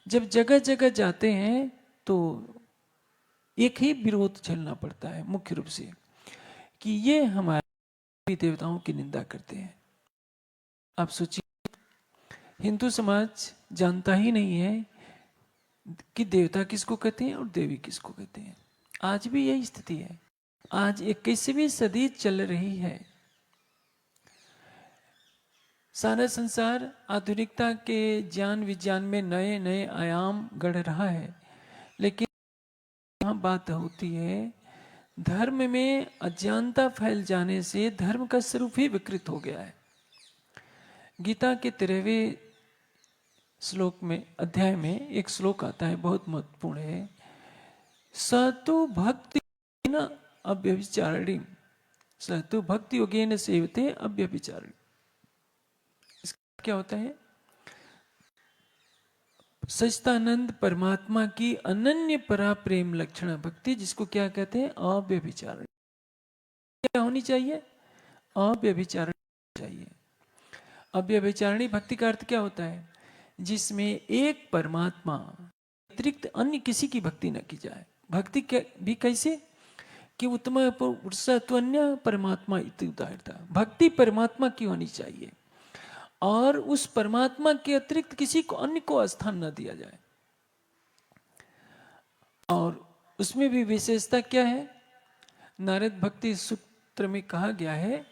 जब जगह जगह जाते हैं तो एक ही विरोध झेलना पड़ता है मुख्य रूप से, कि ये हमारे देवताओं की निंदा करते हैं। आप सोचिए, हिंदू समाज जानता ही नहीं है कि देवता किसको कहते हैं और देवी किसको कहते हैं। आज भी यही स्थिति है। आज 21वीं सदी चल रही है। सारा संसार आधुनिकता के ज्ञान विज्ञान में नए नए आयाम गढ़ रहा है, लेकिन यहाँ बात होती है धर्म में अज्ञानता फैल जाने से धर्म का स्वरूप ही विकृत हो गया है। गीता के 13वें श्लोक में, अध्याय में एक श्लोक आता है, बहुत महत्वपूर्ण है। सतु भक्ति न अव्यभिचारिणी, सतु भक्ति योगेन सेवते अव्यभिचारिणी। इसका क्या होता है? सच्चिदानंद परमात्मा की अनन्य परा प्रेम लक्षण भक्ति, जिसको क्या कहते हैं? अव्यभिचारिणी। क्या होनी चाहिए? अव्यभिचारिणी चाहिए। अव्यभिचारिणी भक्ति का अर्थ क्या होता है? जिसमें एक परमात्मा अतिरिक्त अन्य किसी की भक्ति न की जाए। भक्ति भी कैसे? कि उत्तम पुरुषत्वन्य परमात्मा इति उदाहरता। भक्ति परमात्मा की होनी चाहिए और उस परमात्मा के अतिरिक्त किसी को अन्य को स्थान न दिया जाए। और उसमें भी विशेषता क्या है? नारद भक्ति सूत्र में कहा गया है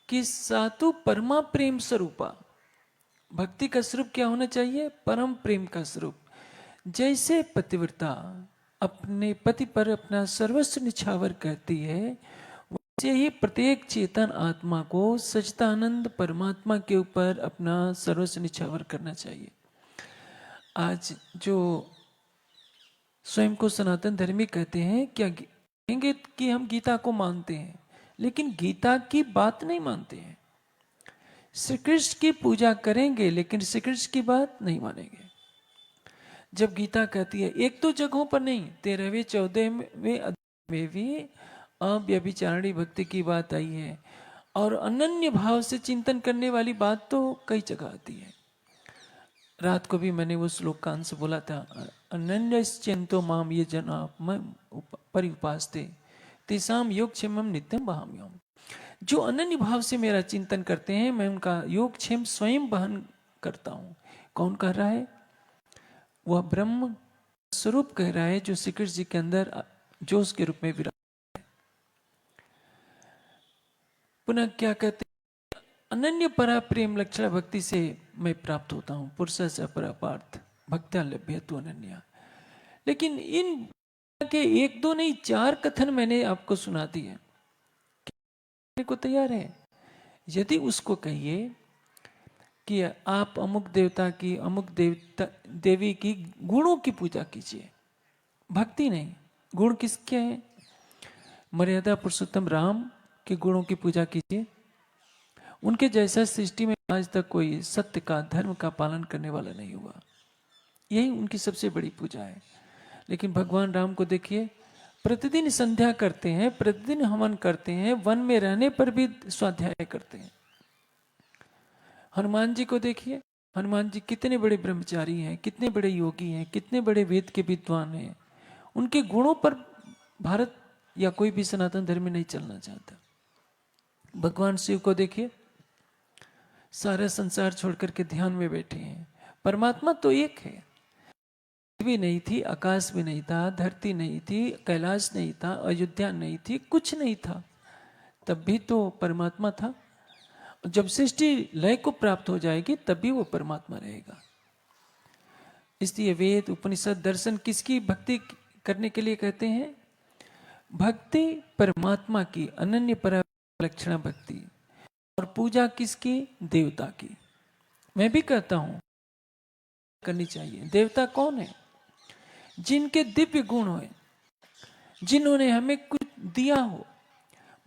कि सातु परमा प्रेम स्वरूपा। भक्ति का स्वरूप क्या होना चाहिए? परम प्रेम का स्वरूप। जैसे पतिव्रता अपने पति पर अपना सर्वस्व निछावर करती है, वैसे ही प्रत्येक चेतन आत्मा को सच्चिदानंद परमात्मा के ऊपर अपना सर्वस्व निछावर करना चाहिए। आज जो स्वयं को सनातन धर्मी कहते हैं, क्या कहेंगे कि हम गीता को मानते हैं, लेकिन गीता की बात नहीं मानते हैं। श्री कृष्ण की पूजा करेंगे लेकिन श्री कृष्ण की बात नहीं मानेंगे। जब गीता कहती है, एक दो जगहों पर नहीं, 13वें 14वें अध्याय में भी अव्यभिचारिणी भक्ति की बात आई है, और अनन्य भाव से चिंतन करने वाली बात तो कई जगह आती है। रात को भी मैंने वो श्लोक का अंश बोला था, अनन्य चिंतो माम ये जना परिउपास्ते तेसाम योग क्षेमम नित्यम बहाम्यम। जो अनन्य भाव से मेरा चिंतन करते हैं, मैं उनका योगक्षेम स्वयं वहन करता हूं। कौन कह रहा है? वह ब्रह्म स्वरूप कह रहा है, जो श्री कृष्ण जी के अंदर जोश के रूप में विराज है। पुनः क्या कहते हैं? अनन्य परा प्रेम लक्षण भक्ति से मैं प्राप्त होता हूं। पुरुष से अपरा पार्थ भक्त्या लभ्यतु अनन्या। लेकिन इन के एक दो नहीं, 4 कथन मैंने आपको सुना दिए को तैयार है। यदि उसको कहिए कि आप अमुक देवता की, अमुक देवता देवी की गुणों की पूजा कीजिए, भक्ति नहीं, गुण किसके हैं? मर्यादा पुरुषोत्तम राम के गुणों की पूजा कीजिए। उनके जैसा सृष्टि में आज तक कोई सत्य का, धर्म का पालन करने वाला नहीं हुआ। यही उनकी सबसे बड़ी पूजा है। लेकिन भगवान राम को देखिए, प्रतिदिन संध्या करते हैं, प्रतिदिन हवन करते हैं, वन में रहने पर भी स्वाध्याय करते हैं। हनुमान जी को देखिए, हनुमान जी कितने बड़े ब्रह्मचारी हैं, कितने बड़े योगी हैं, कितने बड़े वेद के विद्वान हैं। उनके गुणों पर भारत या कोई भी सनातन धर्म में नहीं चलना चाहता। भगवान शिव को देखिए, सारा संसार छोड़कर के ध्यान में बैठे हैं। परमात्मा तो एक है। पृथ्वी नहीं थी, आकाश भी नहीं था, धरती नहीं थी, कैलाश नहीं था, अयोध्या नहीं थी, कुछ नहीं था, तब भी तो परमात्मा था। जब सृष्टि लय को प्राप्त हो जाएगी तब भी वो परमात्मा रहेगा। इसलिए वेद, उपनिषद, दर्शन किसकी भक्ति करने के लिए कहते हैं? भक्ति परमात्मा की, अनन्य पर लक्षणा भक्ति। और पूजा किसकी? देवता की। मैं भी कहता हूं करनी चाहिए। देवता कौन है? जिनके दिव्य गुण हो, जिन्होंने हमें कुछ दिया हो।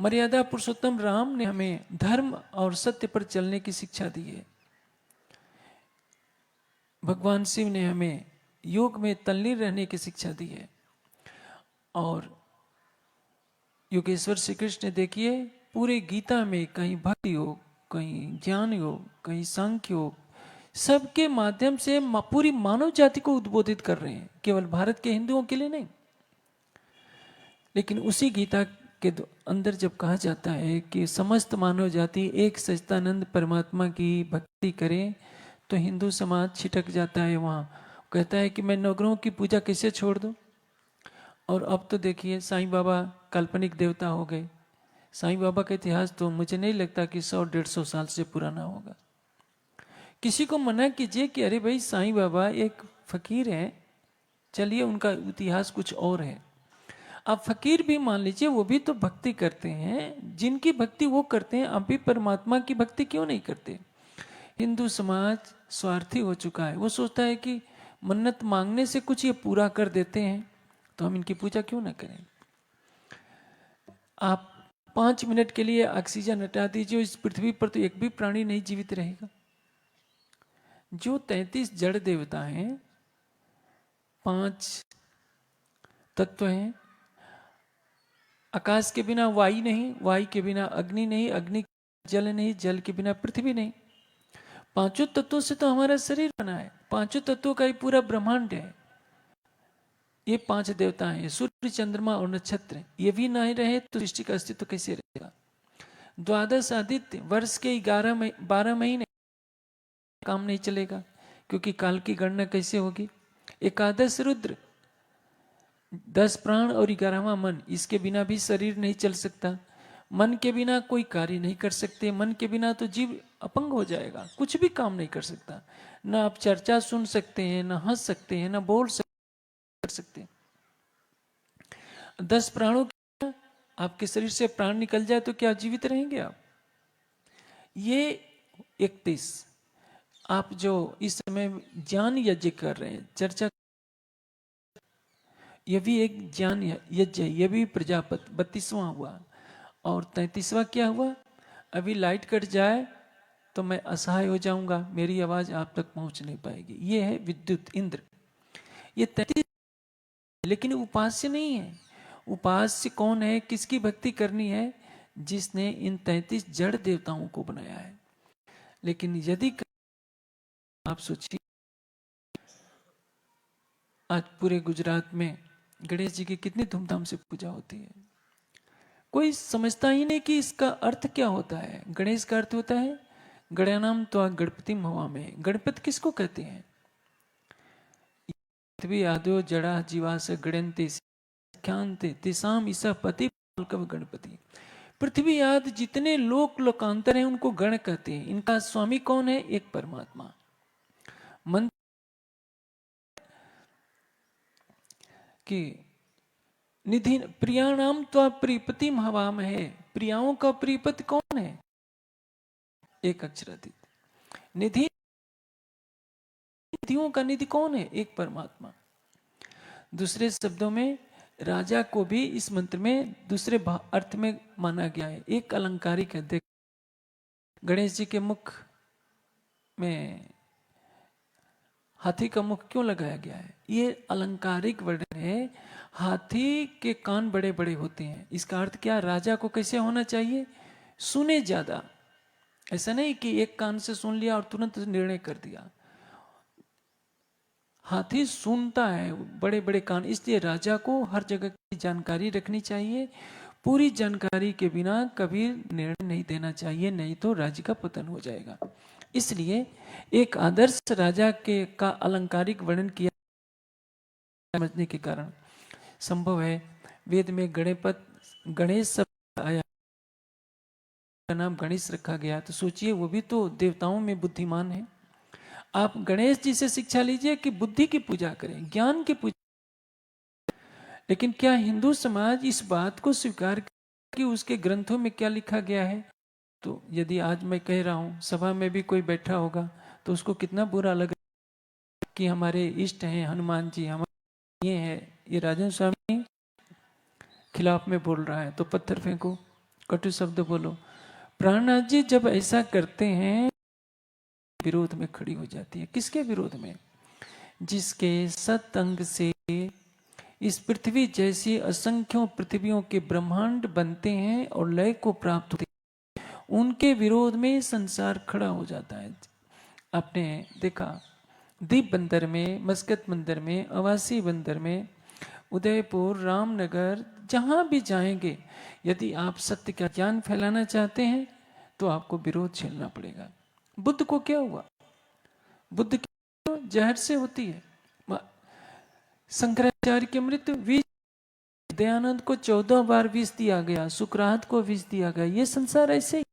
मर्यादा पुरुषोत्तम राम ने हमें धर्म और सत्य पर चलने की शिक्षा दी है। भगवान शिव ने हमें योग में तल्लीन रहने की शिक्षा दी है। और योगेश्वर श्री कृष्ण ने देखिए, पूरे गीता में कहीं भक्ति योग, कहीं ज्ञान योग, कहीं सांख्य योग, सबके माध्यम से पूरी मानव जाति को उद्बोधित कर रहे हैं, केवल भारत के हिंदुओं के लिए नहीं। लेकिन उसी गीता के अंदर जब कहा जाता है कि समस्त मानव जाति एक सच्चिदानंद परमात्मा की भक्ति करे, तो हिंदू समाज छिटक जाता है वहाँ, कहता है कि मैं नवग्रहों की पूजा कैसे छोड़ दूँ। और अब तो देखिए साईं बाबा काल्पनिक देवता हो गए। साईं बाबा का इतिहास तो मुझे नहीं लगता कि 100-150 साल से पुराना होगा। किसी को मना कीजिए कि अरे भाई साईं बाबा एक फकीर है, चलिए उनका इतिहास कुछ और है। आप फकीर भी मान लीजिए, वो भी तो भक्ति करते हैं, जिनकी भक्ति वो करते हैं, आप भी परमात्मा की भक्ति क्यों नहीं करते। हिंदू समाज स्वार्थी हो चुका है, वो सोचता है कि मन्नत मांगने से कुछ ये पूरा कर देते हैं, तो हम इनकी पूजा क्यों ना करें। आप 5 मिनट के लिए ऑक्सीजन हटा दीजिए, इस पृथ्वी पर तो एक भी प्राणी नहीं जीवित रहेगा। जो 33 जड़ देवता हैं, 5 तत्व हैं, आकाश के बिना वायु नहीं, वायु के बिना अग्नि नहीं, अग्नि जल नहीं, जल के बिना पृथ्वी नहीं। पांचों तत्वों से तो हमारा शरीर बना है, पांचों तत्वों का ही पूरा ब्रह्मांड है। ये 5 देवता हैं, सूर्य चंद्रमा और नक्षत्र, ये भी नहीं रहे तो सृष्टि का अस्तित्व कैसे रहेगा। 12 आदित्य, वर्ष के 12 महीने काम नहीं चलेगा, क्योंकि काल की गणना कैसे होगी। 11 रुद्र, 10 प्राण और 11वां मन, इसके बिना भी शरीर नहीं चल सकता। मन के बिना कोई कार्य नहीं कर सकते, मन के बिना तो जीव अपंग हो जाएगा, कुछ भी काम नहीं कर सकता। न आप चर्चा सुन सकते हैं, न हंस सकते हैं, न बोल सकते। 10 प्राणों के आपके शरीर से प्राण निकल जाए तो क्या जीवित रहेंगे आप। ये 31 आप जो इस समय ज्ञान यज्ञ कर रहे हैं, चर्चा, यह भी एक ज्ञान यज्ञ है, यह भी प्रजापत 32वां हुआ। और 33वां क्या हुआ, अभी लाइट कट जाए तो मैं असहाय हो जाऊंगा, मेरी आवाज आप तक पहुंच नहीं पाएगी। ये है विद्युत इंद्र। ये 33, लेकिन उपास्य नहीं है। उपास्य कौन है, किसकी भक्ति करनी है, जिसने इन 33 जड़ देवताओं को बनाया है। लेकिन यदि आप सोचिए, आज पूरे गुजरात में गणेश जी की कितनी धूमधाम से पूजा होती है। कोई समझता ही नहीं कि इसका अर्थ क्या होता है। गणेश का अर्थ होता है गणनाम त्वा गणपति हवा में। गणपति किसको कहते हैं, पृथ्वी आदो जड़ा जीवा से गणन्ते ख्यांते तिसाम ईसा पति गणपति। पृथ्वी आदि जितने लोकांतर हैं उनको गण कहते हैं। इनका स्वामी कौन है, एक परमात्मा। मंत्र कि निधि प्रियाणाम त्वा प्रीपति हवाम है। प्रियाओं का प्रीपति कौन है, एक अक्षरातीत। निधि, निधियों का निधि कौन है, एक परमात्मा। दूसरे शब्दों में राजा को भी इस मंत्र में दूसरे अर्थ में माना गया है। एक अलंकारिक है। देख, गणेश जी के मुख में हाथी का मुख क्यों लगाया गया है, ये अलंकारिक वर्णन है। हाथी के कान बड़े बड़े होते हैं, इसका अर्थ क्या, राजा को कैसे होना चाहिए, सुने ज्यादा। ऐसा नहीं कि एक कान से सुन लिया और तुरंत निर्णय कर दिया। हाथी सुनता है, बड़े बड़े कान, इसलिए राजा को हर जगह की जानकारी रखनी चाहिए। पूरी जानकारी के बिना कभी निर्णय नहीं देना चाहिए, नहीं तो राज्य का पतन हो जाएगा। इसलिए एक आदर्श राजा के का अलंकारिक वर्णन किया समझने के कारण संभव है। वेद में गणेश शब्द आया, का नाम गणेश रखा गया, तो सोचिए वो भी तो देवताओं में बुद्धिमान है। आप गणेश जी से शिक्षा लीजिए कि बुद्धि की पूजा करें, ज्ञान की पूजा। लेकिन क्या हिंदू समाज इस बात को स्वीकार कि उसके ग्रंथों में क्या लिखा गया है। तो यदि आज मैं कह रहा हूं, सभा में भी कोई बैठा होगा तो उसको कितना बुरा लगा कि हमारे इष्ट हैं हनुमान जी, हमारे ये है, ये राजन स्वामी खिलाफ में बोल रहा है, तो पत्थर फेंको, कटु शब्द बोलो। प्राणनाथ जी जब ऐसा करते हैं, विरोध में खड़ी हो जाती है। किसके विरोध में, जिसके सतअंग से इस पृथ्वी जैसी असंख्यों पृथ्वियों के ब्रह्मांड बनते हैं और लय को प्राप्त होते हैं, उनके विरोध में संसार खड़ा हो जाता है। आपने देखा दीप बंदर में, मस्कत बंदर में, अवासी बंदर में, उदयपुर, रामनगर, जहां भी जाएंगे, यदि आप सत्य का ज्ञान फैलाना चाहते हैं तो आपको विरोध झेलना पड़ेगा। बुद्ध को क्या हुआ? बुद्ध की जहर से होती है। शंकराचार्य की मृत्यु विष, दयानंद को 14 बार विष दिया गया, सुकरात को विष दिया गया। ये संसार ऐसे ही,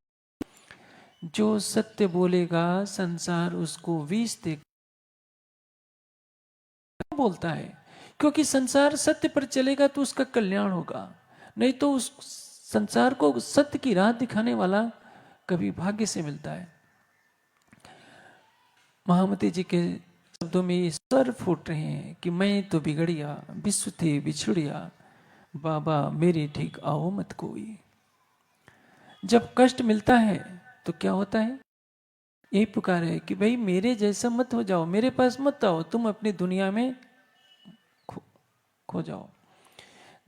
जो सत्य बोलेगा संसार उसको विष देगा। बोलता है क्योंकि संसार सत्य पर चलेगा तो उसका कल्याण होगा, नहीं तो उस संसार को सत्य की राह दिखाने वाला कभी भाग्य से मिलता है। महामती जी के शब्दों में ये स्वर फूट रहे हैं कि मैं तो बिगड़िया, विश्व थे बिछुड़िया, बाबा मेरे ठीक आओ मत कोई। जब कष्ट मिलता है तो क्या होता है? यही पुकार है कि भाई मेरे जैसा मत हो जाओ, मेरे पास मत आओ, तुम अपनी दुनिया में खो जाओ।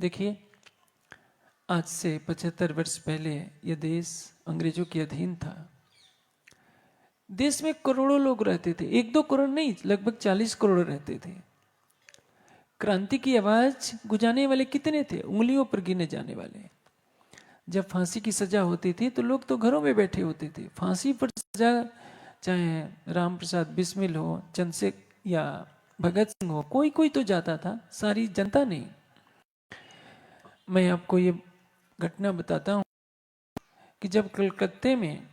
देखिए, आज से 75 वर्ष पहले यह देश अंग्रेजों के अधीन था। देश में करोड़ों लोग रहते थे, 1-2 करोड़ नहीं, लगभग 40 करोड़ रहते थे। क्रांति की आवाज गुजारने वाले कितने थे? उंगलियों पर गिने जाने वाले। जब फांसी की सजा होती थी तो लोग तो घरों में बैठे होते थे। फांसी पर सजा चाहे राम प्रसाद बिस्मिल हो, चंद्रशेखर या भगत सिंह हो, कोई कोई तो जाता था, सारी जनता नहीं। मैं आपको ये घटना बताता हूँ कि जब कलकत्ते में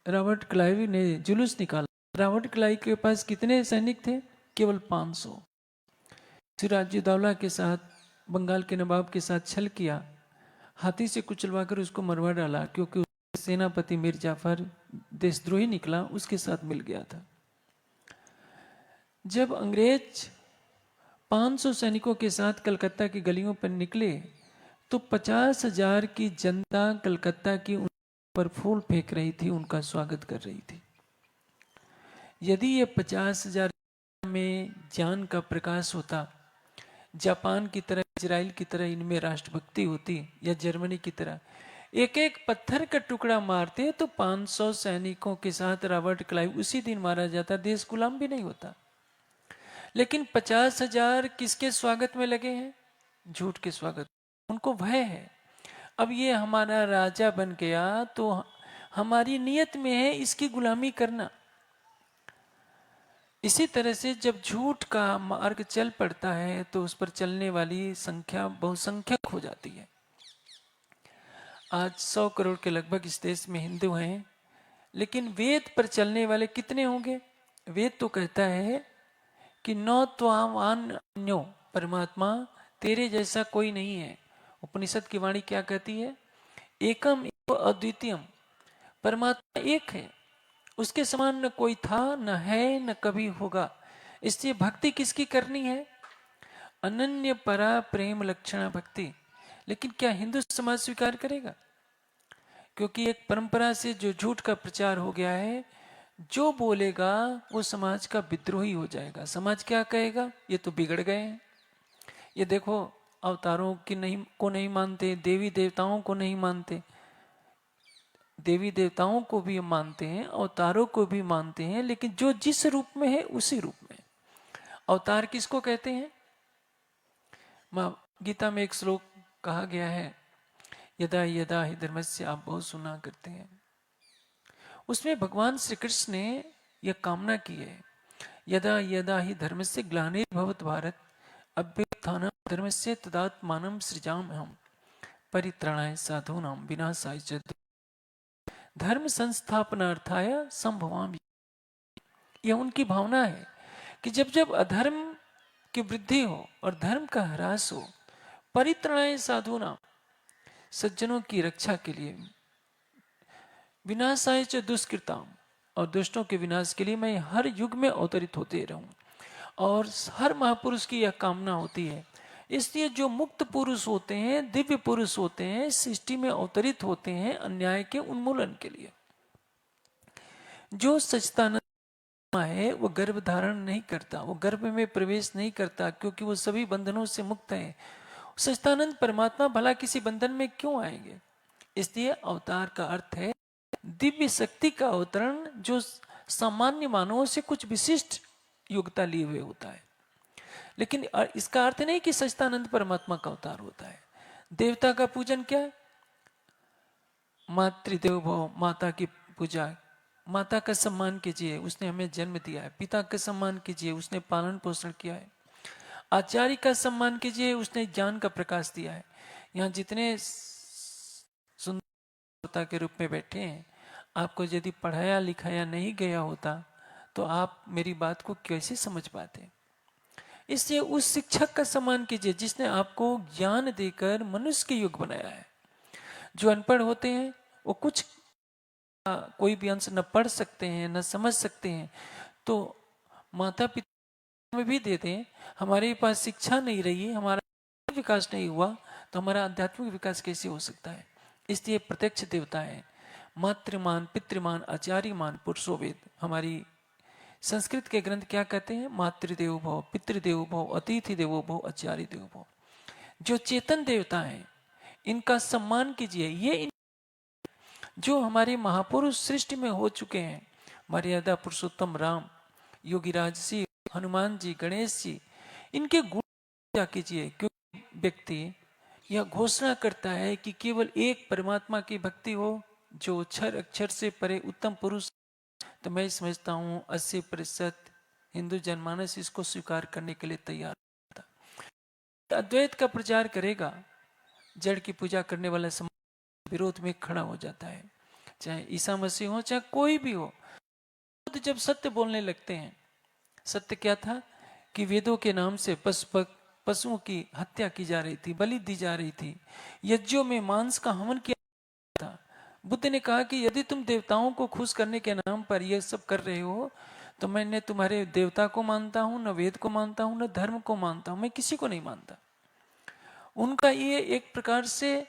रॉबर्ट क्लाइव ने जुलूस निकाला, रॉबर्ट क्लाइव के पास कितने सैनिक थे? केवल 500। सिराजुद्दौला के साथ, बंगाल के नवाब के साथ छल किया, हाथी से कुचलवाकर उसको मरवा डाला, क्योंकि सेनापति मीर जाफर देशद्रोही निकला, उसके साथ मिल गया था। जब अंग्रेज 500 सैनिकों के साथ कलकत्ता की गलियों पर निकले तो 50,000 की जनता कलकत्ता की उन पर फूल फेंक रही थी, उनका स्वागत कर रही थी। यदि ये 50,000 में ज्ञान का प्रकाश होता, जापान की तरह, इजराइल की तरह इनमें राष्ट्रभक्ति होती, या जर्मनी की तरह एक एक पत्थर का टुकड़ा मारते, तो 500 सैनिकों के साथ रॉबर्ट क्लाइव उसी दिन मारा जाता, देश गुलाम भी नहीं होता। लेकिन 50,000 किसके स्वागत में लगे हैं? झूठ के स्वागत। उनको भय है, अब ये हमारा राजा बन गया तो हमारी नियत में है इसकी गुलामी करना। इसी तरह से जब झूठ का मार्ग चल पड़ता है तो उस पर चलने वाली संख्या बहुसंख्यक हो जाती है। आज 100 करोड़ के लगभग इस देश में हिंदू हैं, लेकिन वेद पर चलने वाले कितने होंगे? वेद तो कहता है कि न त्वान्यो, परमात्मा तेरे जैसा कोई नहीं है। उपनिषद की वाणी क्या कहती है? एकम एव अद्वितीयम, परमात्मा एक है, उसके समान न कोई था, न है, न कभी होगा। इसलिए भक्ति किसकी करनी है? अनन्य परा प्रेम लक्षणा भक्ति। लेकिन क्या हिंदू समाज स्वीकार करेगा? क्योंकि एक परंपरा से जो झूठ का प्रचार हो गया है, जो बोलेगा वो समाज का विद्रोही हो जाएगा। समाज क्या कहेगा? ये तो बिगड़ गए हैं, ये देखो अवतारों की नहीं मानते, देवी देवताओं को नहीं मानते। देवी देवताओं को भी मानते हैं, अवतारों को भी मानते हैं, लेकिन जो जिस रूप में है उसी रूप में। अवतार किसको कहते हैं? माँ गीता में एक श्लोक कहा गया है, यदा यदा ही धर्मस्य, आप बहुत सुना करते हैं। उसमें भगवान श्री कृष्ण ने यह कामना की है, यदा यदा ही धर्मस्य ग्लानिर्भवत भारत अभ्युत्थानं धर्मस्य तदात्मानं सृजाम्यहम् परित्राणाय साधूनां विनाशाय च धर्म संस्थापनार्थाय संभवामि। यह उनकी भावना है कि जब जब अधर्म की वृद्धि हो और धर्म का ह्रास हो, परित्राणाय साधूनां, सज्जनों की रक्षा के लिए, विनाशाय च दुष्कृताम, और दुष्टों के विनाश के लिए मैं हर युग में अवतरित होते रहूं। और हर महापुरुष की यह कामना होती है। इसलिए जो मुक्त पुरुष होते हैं, दिव्य पुरुष होते हैं, सृष्टि में अवतरित होते हैं अन्याय के उन्मूलन के लिए। जो सच्चिदानंद है वो गर्भ धारण नहीं करता, वो गर्भ में प्रवेश नहीं करता, क्योंकि वो सभी बंधनों से मुक्त है। सच्चिदानंद परमात्मा भला किसी बंधन में क्यों आएंगे? इसलिए अवतार का अर्थ है दिव्य शक्ति का अवतरण, जो सामान्य मानवों से कुछ विशिष्ट योग्यता लिए हुए होता है। लेकिन इसका अर्थ नहीं कि सच्चिदानंद परमात्मा का अवतार होता है। देवता का पूजन क्या है? मातृदेव भव, माता की पूजा। माता का सम्मान कीजिए, उसने हमें जन्म दिया है। पिता का सम्मान कीजिए, उसने पालन पोषण किया है। आचार्य का सम्मान कीजिए, उसने ज्ञान का प्रकाश दिया है। यहाँ जितने सुंदरता के रूप में बैठे हैं, आपको यदि पढ़ाया लिखाया नहीं गया होता तो आप मेरी बात को कैसे समझ पाते? इसलिए उस शिक्षक का सम्मान कीजिए जिसने आपको ज्ञान देकर मनुष्य के योग्य बनाया है। जो अनपढ़ होते हैं वो कुछ कोई भी अंश न पढ़ सकते हैं न समझ सकते हैं, तो माता पिता में भी दे दें, हमारे पास शिक्षा नहीं रही, हमारा विकास नहीं हुआ, तो हमारा आध्यात्मिक विकास कैसे हो सकता है? इसलिए प्रत्यक्ष देवता है। मातृमान, पितृमान, आचार्यमान पुरुषो वेद। हमारी संस्कृत के ग्रंथ क्या कहते हैं? मातृदेवो भव, पितृदेवो भव, अतिथि देवो भव, आचार्य देवो भव। जो चेतन देवता हैं इनका सम्मान कीजिए। ये जो हमारे महापुरुष सृष्टि में हो चुके हैं, मर्यादा पुरुषोत्तम राम, योगीराज जी, हनुमान जी, गणेश जी, इनके गुण पूजा कीजिए। क्योंकि व्यक्ति यह घोषणा करता है कि केवल एक परमात्मा की भक्ति हो जो अक्षर अक्षर से परे उत्तम पुरुष, तो मैं समझता हूँ 80% हिंदू जनमानस इसको स्वीकार करने के लिए तैयार था। अद्वैत का प्रचार करेगा, जड़ की पूजा करने वाला समाज विरोध में खड़ा हो जाता है। चाहे ईसा मसीह हो, चाहे कोई भी हो, तो जब सत्य बोलने लगते हैं, सत्य क्या था कि वेदों के नाम से पशुओं की हत्या की जा रही थी, बलि दी जा रही थी, यज्ञों में मांस का हवन किया था। बुद्ध ने कहा कि यदि तुम देवताओं को खुश करने के नाम पर यह सब कर रहे हो, तो मैं न तुम्हारे देवता को मानता हूं, न वेद को मानता हूं, न धर्म को मानता हूं, मैं किसी को नहीं मानता। उनका ये एक प्रकार से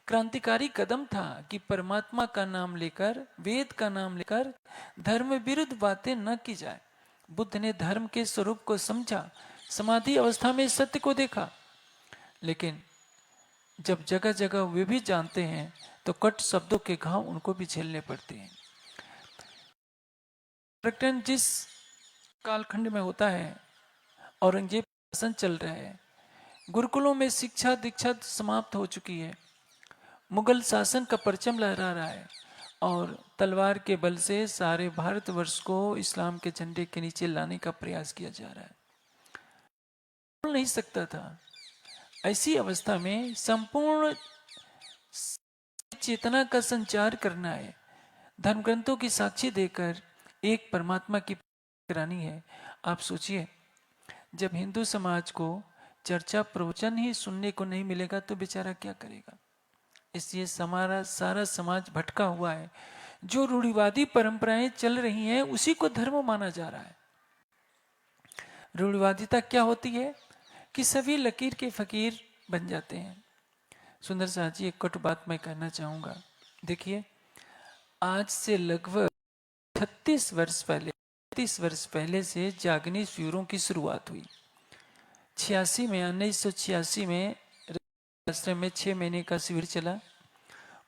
क्रांतिकारी कदम था कि परमात्मा का नाम लेकर, वेद का नाम लेकर धर्म विरुद्ध बातें न की जाए। बुद्ध ने धर्म के स्वरूप को समझा, समाधि अवस्था में सत्य को देखा। लेकिन जब जगह जगह वे भी जानते हैं तो कट शब्दों के घाव उनको भी झेलने पड़ते हैं। प्रकटन जिस कालखंड में होता है, औरंगजेब शासन चल रहा है, गुरुकुलों में शिक्षा दीक्षा समाप्त हो चुकी है, मुगल शासन का परचम लहरा रहा है और तलवार के बल से सारे भारतवर्ष को इस्लाम के झंडे के नीचे लाने का प्रयास किया जा रहा है। बोल नहीं सकता था। ऐसी अवस्था में संपूर्ण चेतना का संचार करना है, धर्म ग्रंथों की साक्षी देकर एक परमात्मा की करानी है। आप सोचिए, जब हिंदू समाज को चर्चा प्रवचन ही सुनने को नहीं मिलेगा तो बेचारा क्या करेगा? इसलिए हमारा सारा समाज भटका हुआ है। जो रूढ़िवादी परंपराएं चल रही हैं उसी को धर्म माना जा रहा है। रूढ़िवादिता क्या होती है कि सभी लकीर के फकीर बन जाते हैं। सुंदर साहब जी, एक कटु बात मैं कहना चाहूंगा। देखिए, आज से लगभग 36 वर्ष पहले से जागनी शिविरों की शुरुआत हुई। 1986 में आश्रम में 6 महीने का शिविर चला।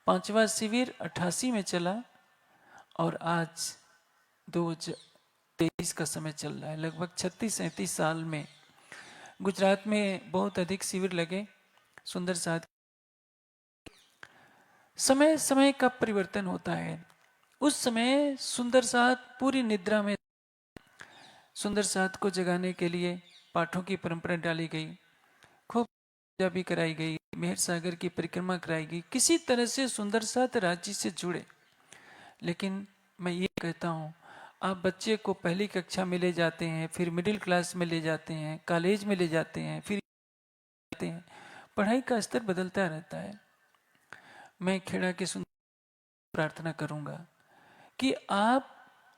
5वां शिविर 88 में चला और आज 2023 का समय चल रहा है। लगभग 36-37 साल में गुजरात में बहुत अधिक शिविर लगे। सुंदर साथ समय समय का परिवर्तन होता है। उस समय सुंदर साथ पूरी निद्रा में, सुंदर साथ को जगाने के लिए पाठों की परंपरा डाली गई, खूब पूजा भी कराई गई, मेहर सागर की परिक्रमा कराई गई, किसी तरह से सुंदर साथ राज्य से जुड़े। लेकिन मैं ये कहता हूँ, आप बच्चे को पहली कक्षा में ले जाते हैं, फिर मिडिल क्लास में ले जाते हैं, कॉलेज में ले जाते हैं, फिर जाते हैं, पढ़ाई का स्तर बदलता रहता है। मैं खेड़ा के सुंदर प्रार्थना करूंगा कि आप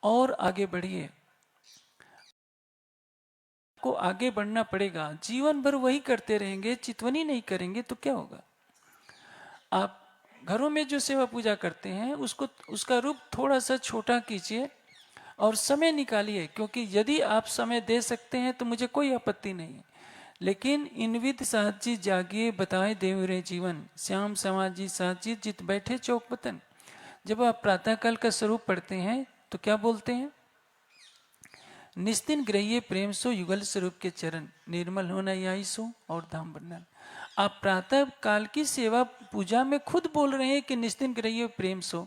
और आगे बढ़िए। को आगे बढ़ना पड़ेगा। जीवन भर वही करते रहेंगे, चितवनी नहीं करेंगे तो क्या होगा? आप घरों में जो सेवा पूजा करते हैं उसका रूप थोड़ा सा छोटा कीजिए और समय निकालिए, क्योंकि यदि आप समय दे सकते हैं तो मुझे कोई आपत्ति नहीं। लेकिन इनविद साथ जी जागिए बताए देव रे जीवन, श्याम समाज जी साथ जी जित बैठे चौक बतन। जब आप प्रातःकाल का स्वरूप पढ़ते हैं तो क्या बोलते हैं? निस्तिन ग्रह्य प्रेम सो युगल स्वरूप के चरण, निर्मल होना यही सो और धाम बनना। आप प्रातः काल की सेवा पूजा में खुद बोल रहे हैं कि निस्तिन ग्रह्य प्रेम सो,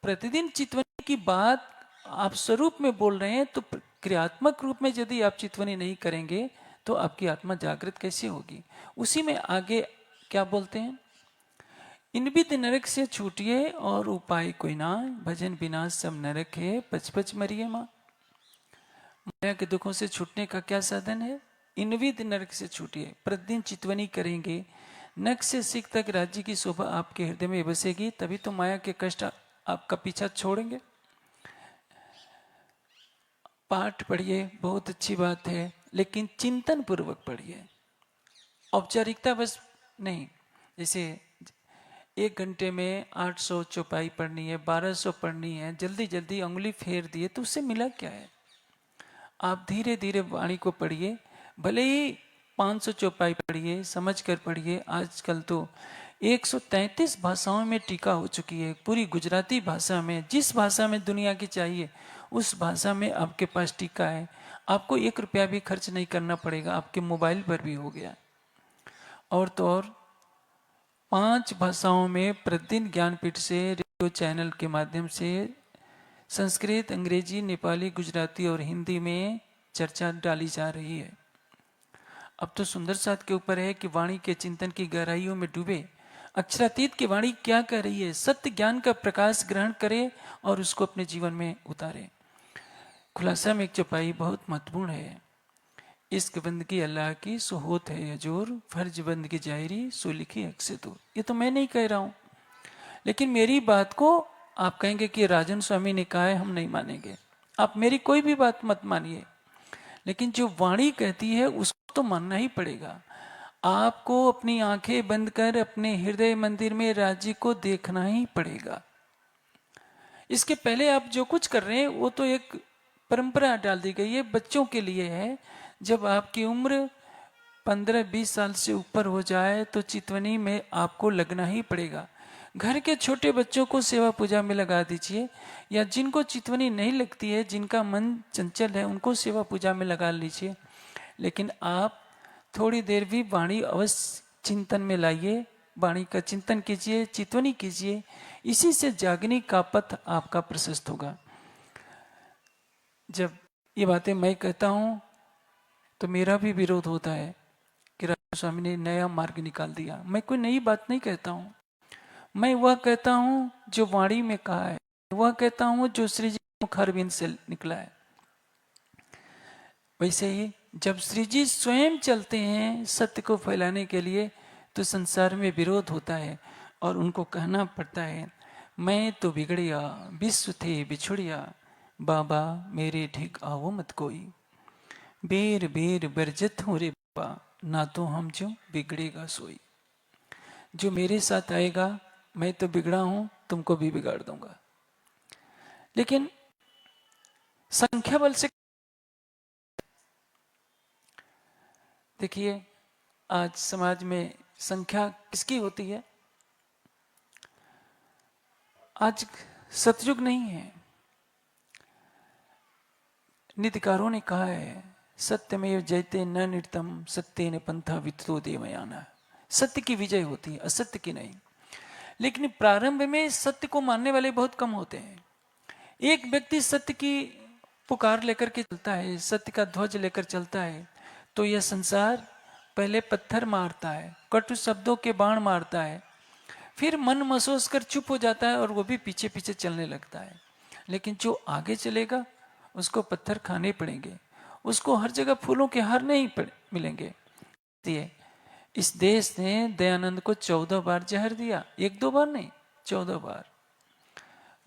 प्रतिदिन चितवनी की बात आप स्वरूप में बोल रहे हैं, तो क्रियात्मक रूप में यदि आप चितवनी नहीं करेंगे तो आपकी आत्मा जागृत कैसे होगी। उसी में आगे क्या बोलते हैं, इन विद नरक से छूटिए और उपाय कोई ना, भजन बिना सब नरक है, पच पच मरिए माँ। माया के दुखों से छूटने का क्या साधन है, इन विद नरक से छूटिए, प्रतिदिन चितवनी करेंगे, नख से सिख तक राज्य की शोभा आपके हृदय में बसेगी, तभी तो माया के कष्ट आपका पीछा छोड़ेंगे। पाठ पढ़िए, बहुत अच्छी बात है, लेकिन चिंतन पूर्वक पढ़िए, औपचारिकता बस नहीं। जैसे 1 घंटे में 800 चौपाई पढ़नी है, 1200 पढ़नी है, जल्दी जल्दी उंगली फेर दिए तो उससे मिला क्या है। आप धीरे धीरे वाणी को पढ़िए, भले ही 500 चौपाई पढ़िए, समझ कर पढ़िए। आजकल तो 133 भाषाओं में टीका हो चुकी है, पूरी गुजराती भाषा में, जिस भाषा में दुनिया की चाहिए उस भाषा में आपके पास टीका है। आपको 1 रुपया भी खर्च नहीं करना पड़ेगा, आपके मोबाइल पर भी हो गया। और तो और 5 भाषाओं में प्रतिदिन ज्ञानपीठ से रेडियो चैनल के माध्यम से संस्कृत, अंग्रेजी, नेपाली, गुजराती और हिंदी में चर्चा डाली जा रही है। अब तो सुंदर साथ के ऊपर है कि वाणी के चिंतन की गहराइयों में डूबे, अक्षरातीत की वाणी क्या कह रही है, सत्य ज्ञान का प्रकाश ग्रहण करे और उसको अपने जीवन में उतारे। खुलासा में एक चौपाई बहुत महत्वपूर्ण है, इश्क बंदगी अल्लाह की सो होत है हजूर, फर्ज बंदगी जाहिरी सो लिखी अक्से दूर। ये तो मैं नहीं कह रहा हूं, लेकिन मेरी बात को आप कहेंगे कि राजन स्वामी ने कहा है, हम नहीं मानेंगे। आप मेरी कोई भी बात मत मानिए, लेकिन जो वाणी कहती है उसको तो मानना ही पड़ेगा। आपको अपनी आंखें बंद कर अपने हृदय मंदिर में राज्य को देखना ही पड़ेगा। इसके पहले आप जो कुछ कर रहे हैं वो तो एक परंपरा डाल दी गई है, बच्चों के लिए है। जब आपकी उम्र 15-20 साल से ऊपर हो जाए तो चितवनी में आपको लगना ही पड़ेगा। घर के छोटे बच्चों को सेवा पूजा में लगा दीजिए, या जिनको चितवनी नहीं लगती है, जिनका मन चंचल है, उनको सेवा पूजा में लगा लीजिए। लेकिन आप थोड़ी देर भी वाणी अवश्य चिंतन में लाइए, वाणी का चिंतन कीजिए, चितवनी कीजिए, इसी से जागने का पथ आपका प्रशस्त होगा। जब ये बातें मैं कहता हूँ तो मेरा भी विरोध होता है कि राधा स्वामी ने नया मार्ग निकाल दिया। मैं कोई नई बात नहीं कहता हूँ, मैं वह कहता हूँ जो वाणी में कहा है, वह कहता हूँ जो श्री जी मुखारविंद से निकला है। वैसे ही जब श्री जी स्वयं चलते हैं सत्य को फैलाने के लिए तो संसार में विरोध होता है और उनको कहना पड़ता है, मैं तो बिगड़िया विश्व थे बिछुड़िया, बाबा मेरे ठीक आओ मत कोई, बेर बेर बरजत हूँ रे बाबा, ना तो हम जो बिगड़ेगा सोई। जो मेरे साथ आएगा, मैं तो बिगड़ा हूं, तुमको भी बिगाड़ दूंगा। लेकिन संख्या बल से देखिए, आज समाज में संख्या किसकी होती है। आज सतयुग नहीं है। नीतिकारों ने कहा है, सत्यमेव जयते न नृतम सत्य ने पंथा वित्तो देवयाना। सत्य की विजय होती है, असत्य की नहीं। लेकिन प्रारंभ में सत्य को मानने वाले बहुत कम होते हैं। एक व्यक्ति सत्य की पुकार लेकर के चलता है, सत्य का ध्वज लेकर चलता है, तो यह संसार पहले पत्थर मारता है, कटु शब्दों के बाण मारता है, फिर मन महसूस कर चुप हो जाता है और वो भी पीछे पीछे चलने लगता है। लेकिन जो आगे चलेगा उसको पत्थर खाने पड़ेंगे, उसको हर जगह फूलों के हार नहीं मिलेंगे। इस देश ने दयानंद को 14 बार जहर दिया, 1-2 बार नहीं, 14 बार।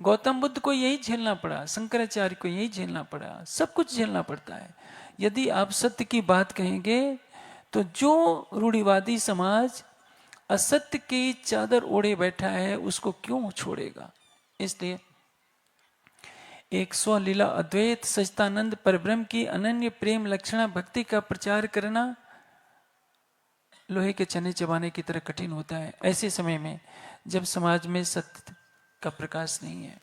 गौतम बुद्ध को यही झेलना पड़ा, शंकराचार्य को यही झेलना पड़ा, सब कुछ झेलना पड़ता है। यदि आप सत्य की बात कहेंगे तो जो रूढ़िवादी समाज असत्य की चादर ओढ़े बैठा है उसको क्यों छोड़ेगा। इसलिए एक स्वलीला अद्वैत सच्चिदानंद परब्रह्म की अनन्य प्रेम लक्षणा भक्ति का प्रचार करना लोहे के चने चबाने की तरह कठिन होता है, ऐसे समय में जब समाज में सत्य का प्रकाश नहीं है।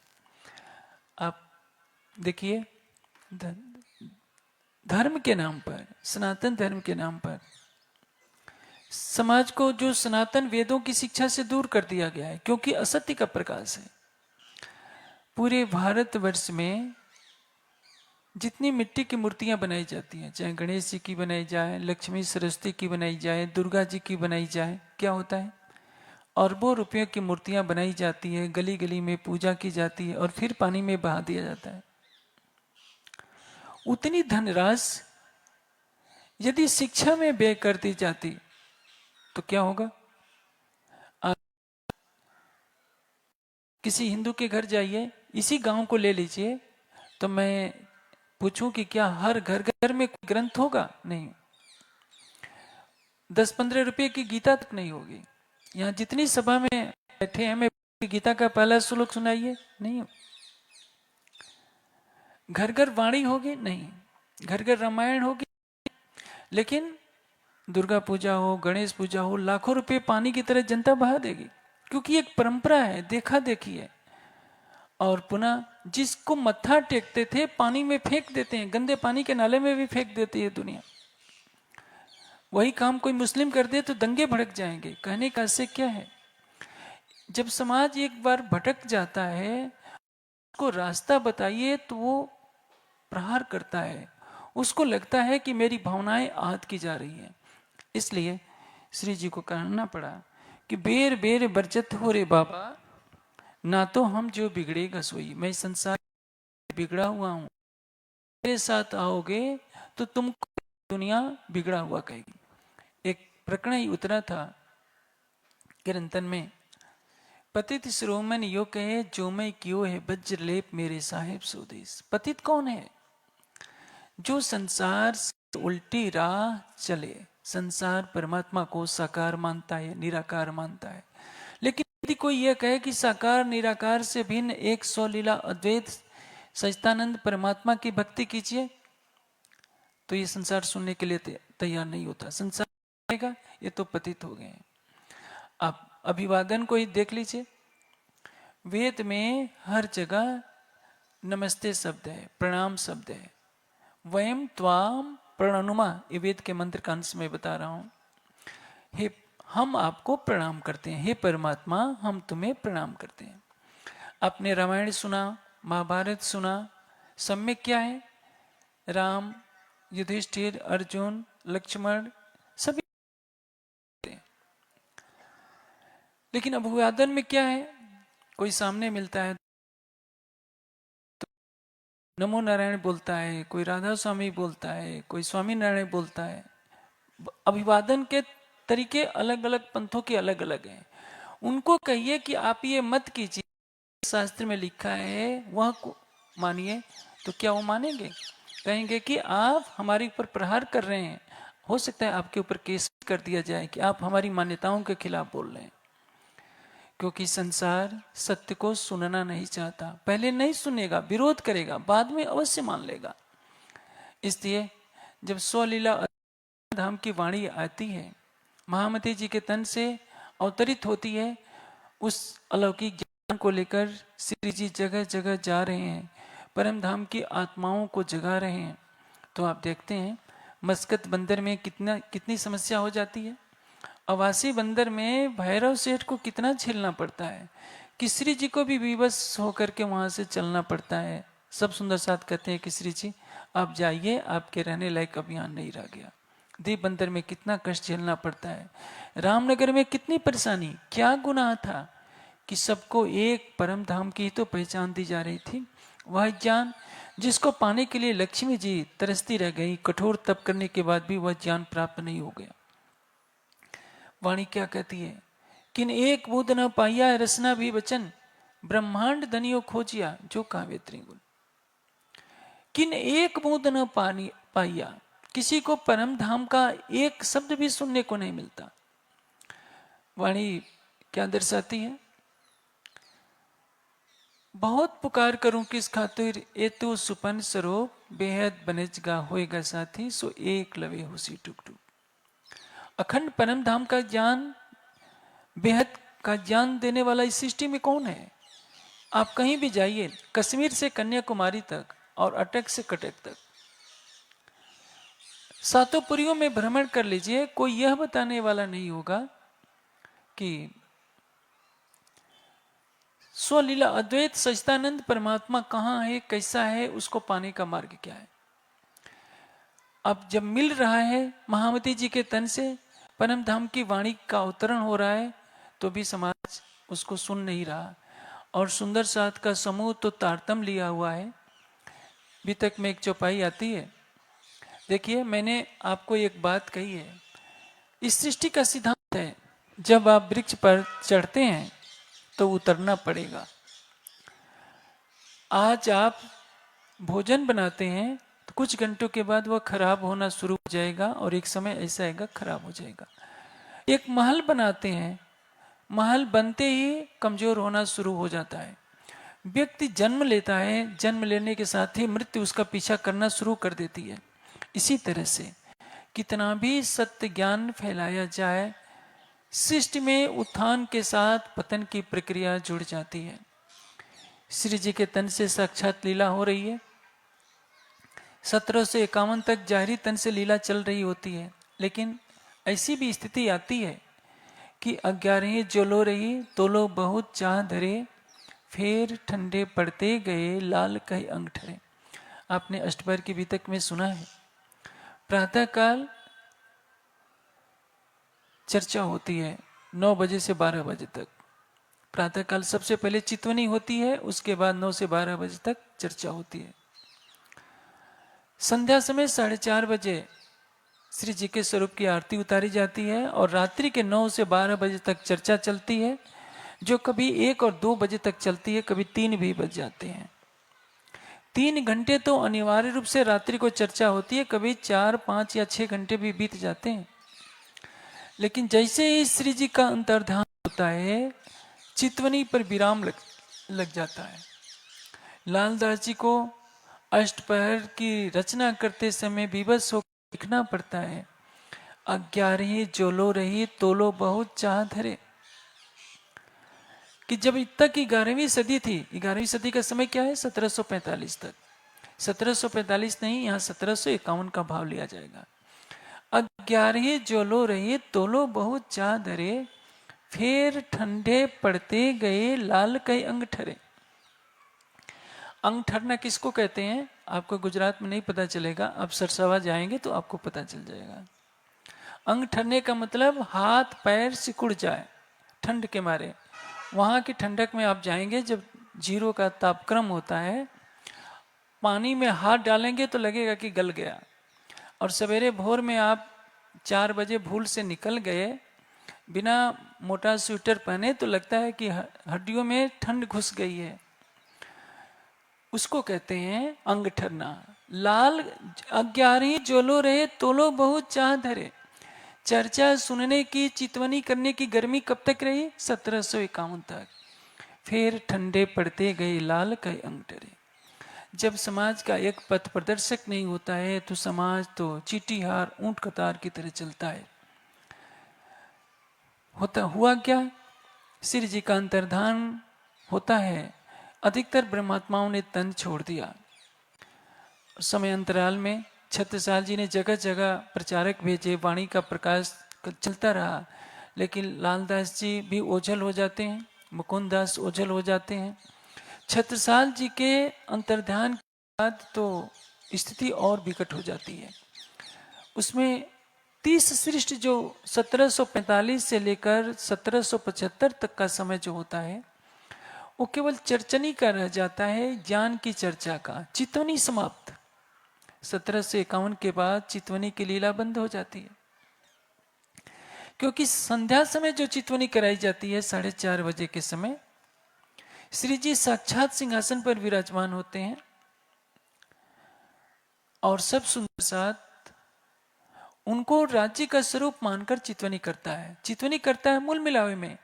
आप देखिए, धर्म के नाम पर, सनातन धर्म के नाम पर समाज को जो सनातन वेदों की शिक्षा से दूर कर दिया गया है, क्योंकि असत्य का प्रकाश है। पूरे भारतवर्ष में जितनी मिट्टी की मूर्तियां बनाई जाती हैं, चाहे गणेश जी की बनाई जाए, लक्ष्मी सरस्वती की बनाई जाए, दुर्गा जी की बनाई जाए, क्या होता है? अरबों रुपयों की मूर्तियां बनाई जाती है, गली गली में पूजा की जाती है और फिर पानी में बहा दिया जाता है। उतनी धनराशि यदि शिक्षा में व्यय कर दी जाती तो क्या होगा? आप किसी हिंदू के घर जाइए, इसी गांव को ले लीजिए, तो मैं पूछूं कि क्या हर घर घर में कोई ग्रंथ होगा? नहीं। 10-15 रुपए की गीता तक नहीं होगी। यहाँ जितनी सभा में बैठे हैं, मैं गीता का पहला श्लोक सुनाइए, नहीं। घर घर वाणी होगी? नहीं। घर घर रामायण होगी? लेकिन दुर्गा पूजा हो, गणेश पूजा हो, लाखों रुपए पानी की तरह जनता बहा देगी, क्योंकि एक परंपरा है, देखा देखी है। और पुनः जिसको मत्था टेकते थे पानी में फेंक देते हैं, गंदे पानी के नाले में भी फेंक देती है दुनिया। वही काम कोई मुस्लिम कर दे तो दंगे भड़क जाएंगे। कहने का से क्या है? जब समाज एक बार भटक जाता है, उसको रास्ता बताइए तो वो प्रहार करता है, उसको लगता है कि मेरी भावनाएं आहत की जा रही हैं। इसलिए श्री जी को कहना पड़ा कि बेर बेर बरजत हो रे बाबा, ना तो हम जो बिगड़ेगा सोई। मैं संसार बिगड़ा हुआ हूं, मेरे साथ आओगे तो तुमको दुनिया बिगड़ा हुआ कहेगी। एक प्रकरण ही उतरा था कीर्तन में, पतित शिरोमणि यो कहे जो मैं क्यों है वज्र लेप मेरे साहेब स्वदेश। पतित कौन है? जो संसार से उल्टी राह चले, संसार परमात्मा को साकार मानता है, निराकार मानता है। लेकिन यदि कोई यह कहे कि साकार निराकार से भिन्न एक स्वलीला अद्वैत सच्चिदानंद परमात्मा की भक्ति कीजिए, तो ये संसार सुनने के लिए तैयार नहीं होता। संसार ये तो पतित हो गए। आप अभिवादन को ही देख लीजिए, वेद में हर जगह नमस्ते शब्द है, प्रणाम शब्द है। वयम त्वाम प्रणनुमा, ये वेद के मंत्र का अंश में बता रहा हूं। हे, हम आपको प्रणाम करते हैं, हे परमात्मा हम तुम्हें प्रणाम करते हैं। आपने रामायण सुना, महाभारत सुना, सब में क्या है? राम, युधिष्ठिर, अर्जुन, लक्ष्मण सभी। लेकिन अभिवादन में क्या है? कोई सामने मिलता है तो नमो नारायण बोलता है, कोई राधा स्वामी बोलता है, कोई स्वामी नारायण बोलता है। अभिवादन के तरीके अलग अलग पंथों के अलग अलग हैं। उनको कहिए कि आप ये मत कीजिए, शास्त्र में लिखा है वह मानिए, तो क्या वो मानेंगे? कहेंगे कि आप हमारे ऊपर प्रहार कर रहे हैं, हो सकता है आपके ऊपर केस कर दिया जाए कि आप हमारी मान्यताओं के खिलाफ बोल रहे हैं। क्योंकि संसार सत्य को सुनना नहीं चाहता। पहले नहीं सुनेगा, विरोध करेगा, बाद में अवश्य मान लेगा। इसलिए जब स्वलीला धाम की वाणी आती है, महामती जी के तन से अवतरित होती है, उस अलौकिक ज्ञान को लेकर श्री जी जगह जगह जा रहे हैं, परम धाम की आत्माओं को जगा रहे हैं, तो आप देखते हैं मस्कत बंदर में कितनी समस्या हो जाती है। अवासी बंदर में भैरव सेठ को कितना झेलना पड़ता है, किसरी जी को भी विवश होकर के वहां से चलना पड़ता है। सब सुंदर साथ कहते हैं किसरी जी आप जाइए, आपके रहने लायक अब यहाँ नहीं रह गया। दीप बंदर में कितना कष्ट झेलना पड़ता है। रामनगर में कितनी परेशानी, क्या गुनाह था कि सबको एक परम धाम की तो पहचान दी जा रही थी। वह ज्ञान जिसको पाने के लिए लक्ष्मी जी तरसती रह गई, कठोर तप करने के बाद भी वह ज्ञान प्राप्त नहीं हो गया। वाणी क्या कहती है? किन एक बूंद न पाइया रसना भी वचन, ब्रह्मांड धनियो खोजिया जो काव्य त्रिगुण। किन एक बूंद न पाइया, किसी को परम धाम का एक शब्द भी सुनने को नहीं मिलता। वाणी क्या दर्शाती है? बहुत पुकार करूं किस खातिर, ए तो सुपन स्वरूप बेहद बनेजगा होएगा साथी, सो एक लवे हुसी टुक टुक। अखंड परम धाम का ज्ञान, बेहद का ज्ञान देने वाला इस सृष्टि में कौन है? आप कहीं भी जाइए, कश्मीर से कन्याकुमारी तक और अटक से कटक तक, सातों पुरियों में भ्रमण कर लीजिए, कोई यह बताने वाला नहीं होगा कि स्वलीला अद्वैत सच्चिदानंद परमात्मा कहाँ है, कैसा है, उसको पाने का मार्ग क्या है। अब जब मिल रहा है महामती जी के तन से, परम धाम की वाणी का अवतरण हो रहा है, तो भी समाज उसको सुन नहीं रहा। और सुंदर साथ का समूह तो तारतम लिया हुआ है। अभी तक में एक चौपाई आती है, देखिए मैंने आपको एक बात कही है, इस सृष्टि का सिद्धांत है, जब आप वृक्ष पर चढ़ते हैं तो उतरना पड़ेगा। आज आप भोजन बनाते हैं तो कुछ घंटों के बाद वह खराब होना शुरू हो जाएगा, और एक समय ऐसा आएगा खराब हो जाएगा। एक महल बनाते हैं, महल बनते ही कमजोर होना शुरू हो जाता है। व्यक्ति जन्म लेता है, जन्म लेने के साथ ही मृत्यु उसका पीछा करना शुरू कर देती है। इसी तरह से कितना भी सत्य ज्ञान फैलाया जाए, सृष्टि में उत्थान के साथ पतन की प्रक्रिया जुड़ जाती है। श्री जी के तन से साक्षात लीला हो रही है, 1751 तक जाहिरी तन से लीला चल रही होती है, लेकिन ऐसी भी स्थिति आती है कि 11 जोलो रही तोलो बहुत चाह धरे, फिर ठंडे पड़ते गए लाल कहे अंग ठरे। आपने अष्टभर की बीतक में सुना है, प्रातःकाल चर्चा होती है 9 बजे से 12 बजे तक। प्रातःकाल सबसे पहले चितवनी होती है, उसके बाद 9 से 12 बजे तक चर्चा होती है। संध्या समय 4:30 बजे श्री जी के स्वरूप की आरती उतारी जाती है, और रात्रि के 9 से 12 बजे तक चर्चा चलती है, जो कभी 1 और 2 बजे तक चलती है, कभी 3 भी बज जाते हैं। 3 घंटे तो अनिवार्य रूप से रात्रि को चर्चा होती है, कभी 4, 5 या 6 घंटे भी बीत जाते हैं। लेकिन जैसे ही श्री जी का अंतर्ध्यान होता है, चितवनी पर विराम लग जाता है। लालदास जी को अष्टपहर की रचना करते समय विवश होकर लिखना पड़ता है, 11 जोलो रही तोलो बहुत चाह धरे। कि जब तक 11वीं सदी थी, 11वीं सदी का समय क्या है, 1745 तक, 1745 नहीं, यहाँ 1751 का भाव लिया जाएगा। 11 जोलो रही तोलो बहुत चाह धरे, फिर ठंडे पड़ते गए लाल कई अंग ठरे। अंग ठरना किसको कहते हैं, आपको गुजरात में नहीं पता चलेगा, आप सरसावा जाएंगे तो आपको पता चल जाएगा। अंग ठरने का मतलब हाथ पैर सिकुड़ जाए ठंड के मारे। वहाँ की ठंडक में आप जाएंगे, जब 0 का तापक्रम होता है, पानी में हाथ डालेंगे तो लगेगा कि गल गया। और सवेरे भोर में आप 4 बजे भूल से निकल गए बिना मोटा स्वेटर पहने, तो लगता है कि हड्डियों में ठंड घुस गई है। उसको कहते हैं अंग ठरना। लाल 11 जोलो रहे तोलो बहुत चाह धरे। चर्चा सुनने की, चितवनी करने की गर्मी कब तक रही, 1751 तक। फिर ठंडे पड़ते गए लाल कहे अंग ठरे। जब समाज का एक पथ प्रदर्शक नहीं होता है, तो समाज तो चीटीहार ऊंट कतार की तरह चलता है। हुआ क्या, श्री जी का अंतर्धान होता है, अधिकतर ब्रह्मात्माओं ने तन छोड़ दिया। समय अंतराल में छत्रसाल जी ने जगह जगह प्रचारक भेजे, वाणी का प्रकाश चलता रहा, लेकिन लालदास जी भी ओझल हो जाते हैं, मुकुंद दास ओझल हो जाते हैं। छत्रसाल जी के अंतर्ध्यान के बाद तो स्थिति और विकट हो जाती है। उसमें 30 सृष्टि जो 1745 से लेकर 1775 तक का समय जो होता है, वो केवल चर्चनी का रह जाता है, ज्ञान की चर्चा का। चितवनी समाप्त। 1751 के बाद चितवनी की लीला बंद हो जाती है, क्योंकि संध्या समय जो चितवनी कराई जाती है 4:30 बजे के समय, श्री जी साक्षात सिंहासन पर विराजमान होते हैं, और सब सुंदर साथ उनको राज्य का स्वरूप मानकर चितवनी करता है। चितवनी करता है मूल मिलावे में,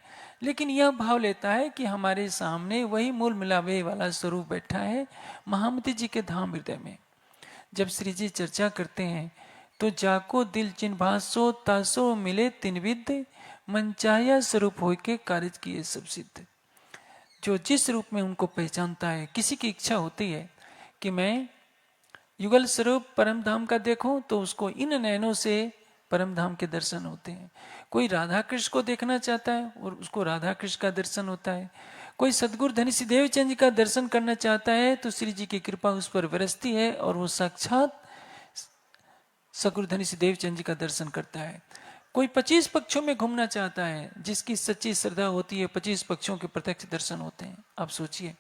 लेकिन यह भाव लेता है कि हमारे सामने वही मूल मिलावे वाला स्वरूप बैठा है महामती जी के धाम हृदय में। जब श्री जी चर्चा करते हैं तो जाको दिल जिन भासो तासो मिले तिन विद्य, मनचाया स्वरूप हो के कार्य किए सब सिद्ध। जो जिस रूप में उनको पहचानता है, किसी की इच्छा होती है कि मैं युगल स्वरूप परम धाम का देखो तो उसको इन नयनों से परम धाम के दर्शन होते हैं। कोई राधा कृष्ण को देखना चाहता है और उसको राधा कृष्ण का दर्शन होता है। कोई सदगुरु धनी श्री देवचंद जी का दर्शन करना चाहता है तो श्री जी की कृपा उस पर बरसती है और वो साक्षात सदगुरु धनी श्री देवचंद जी का दर्शन करता है। कोई 25 पक्षों में घूमना चाहता है, जिसकी सच्ची श्रद्धा होती है 25 पक्षों के प्रत्यक्ष दर्शन होते हैं। आप सोचिए,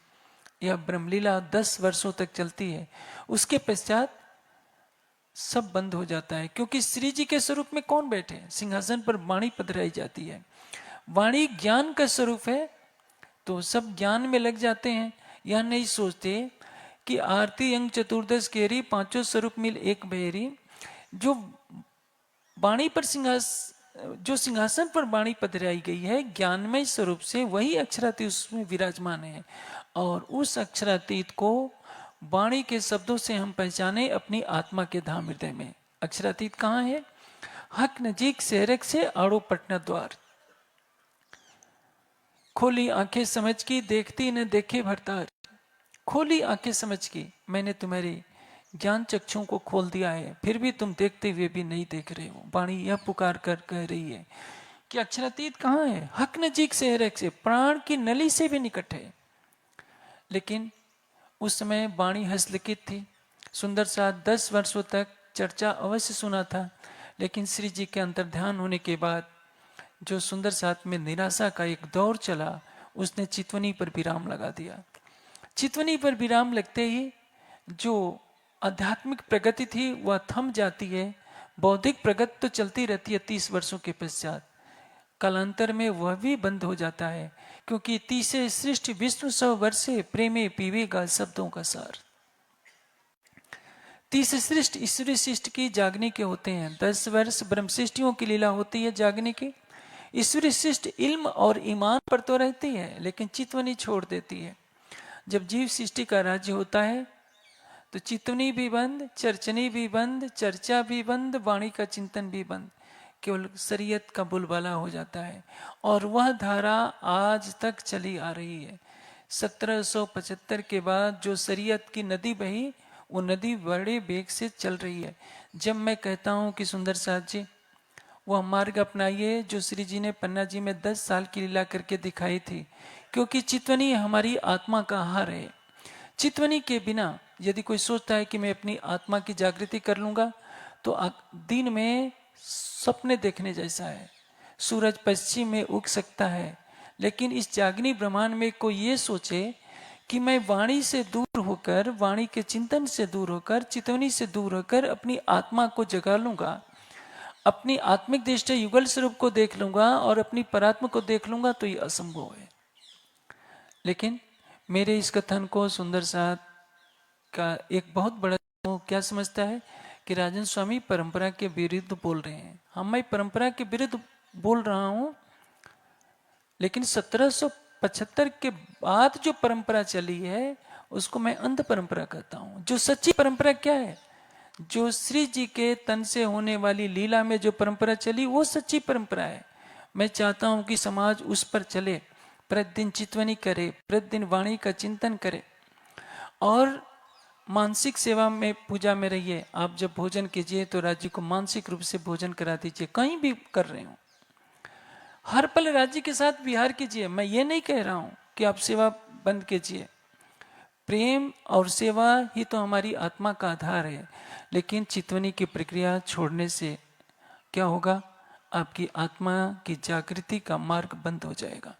यह ब्रह्मलीला 10 वर्षों तक चलती है, उसके पश्चात सब बंद हो जाता है। क्योंकि श्री जी के स्वरूप में कौन बैठे? सिंहासन पर वाणी पधराई जाती है। वाणी ज्ञान का स्वरूप है, तो सब ज्ञान में लग जाते हैं। यह नहीं सोचते कि आरती अंग चतुर्दश केरी पांचों स्वरूप मिल एक बेरी। जो वाणी पर जो सिंहासन पर वाणी पधराई गई है ज्ञानमय स्वरूप से, वही अक्षरातीत उसमें विराजमान है। और उस अक्षरातीत को वाणी के शब्दों से हम पहचाने अपनी आत्मा के धाम हृदय में। अक्षरातीत कहाँ है? हक नजीक शहरक से आड़ो पटना द्वार। खोली आंखें समझ की देखती न देखे भरतार। खोली आंखें समझ की, मैंने तुम्हारी ज्ञान चक्षुओं को खोल दिया है, फिर भी तुम देखते हुए भी नहीं देख रहे हो। वाणी यह पुकार कर कह रही है कि अक्षरातीत कहाँ है? हक नजीक शहरक से, प्राण की नली से भी निकट है। लेकिन उस समय वाणी हस्तलिखित थी। सुंदर सा 10 वर्षों तक चर्चा अवश्य सुना था, लेकिन श्री जी के अंतर्ध्यान होने के बाद जो सुंदर साथ में निराशा का एक दौर चला, उसने चितवनी पर विराम लगा दिया। चितवनी पर विराम लगते ही जो आध्यात्मिक प्रगति थी वह थम जाती है। बौद्धिक प्रगति तो चलती रहती है 30 वर्षों के पश्चात, कालांतर में वह भी बंद हो जाता है। क्योंकि तीसरे सृष्टि विष्णु 100 वर्षे प्रेमे पीवेगा शब्दों का सार। तीसरे सृष्टि ईश्वरी सृष्टि की जागने के होते हैं। 10 वर्ष ब्रह्म सृष्टियों की लीला होती है जागने की। ईश्वरी सृष्टि इल्म और ईमान पर तो रहती है, लेकिन चितवनी छोड़ देती है। जब जीव सृष्टि का राज्य होता है तो चितवनी भी बंद, चर्चनी भी बंद, चर्चा भी बंद, वाणी का चिंतन भी बंद। केवल शरीयत का बुलबाला हो जाता है। और वह धारा आज तक चली आ रही है। 1775 के बाद जो शरीयत की नदी बही, वो नदी बड़े वेग से चल रही है। जब मैं कहता हूँ कि सुंदर साथ जी वह मार्ग अपनाइए जो श्री जी ने पन्ना जी में 10 साल की लीला करके दिखाई थी, क्योंकि चितवनी हमारी आत्मा का आहार है। चितवनी के बिना यदि कोई सोचता है कि मैं अपनी आत्मा की जागृति कर लूंगा, तो दिन में सपने देखने जैसा है। सूरज पश्चिम में उग सकता है, लेकिन इस जागनी ब्रह्मांड में कोई ये सोचे कि मैं वाणी से दूर होकर, वाणी के चिंतन से दूर होकर, चितवनी से दूर होकर अपनी आत्मा को जगा लूंगा, अपनी आत्मिक दृष्टि युगल स्वरूप को देख लूंगा और अपनी परात्मा को देख लूंगा, तो ये असंभव है। लेकिन मेरे इस कथन को सुंदर साथ का एक बहुत बड़ा क्या समझता है कि राजन स्वामी परंपरा के विरुद्ध बोल रहे हैं। हम मैं परंपरा के विरुद्ध बोल रहा हूं, लेकिन 1775 के बाद जो परंपरा चली है उसको मैं अंध परंपरा कहता हूं। जो सच्ची परंपरा क्या है? जो श्री जी के तन से होने वाली लीला में जो परंपरा चली, वो सच्ची परंपरा है। मैं चाहता हूं कि समाज उस पर चले, प्रतिदिन चितवनी करे, प्रतिदिन वाणी का चिंतन करे और मानसिक सेवा में, पूजा में रहिए। आप जब भोजन कीजिए तो राज्य को मानसिक रूप से भोजन करा दीजिए, कहीं भी कर रहे हो। हर पल राज्य के साथ विहार कीजिए। मैं ये नहीं कह रहा हूं कि आप सेवा बंद कीजिए। प्रेम और सेवा ही तो हमारी आत्मा का आधार है। लेकिन चितवनी की प्रक्रिया छोड़ने से क्या होगा? आपकी आत्मा की जागृति का मार्ग बंद हो जाएगा।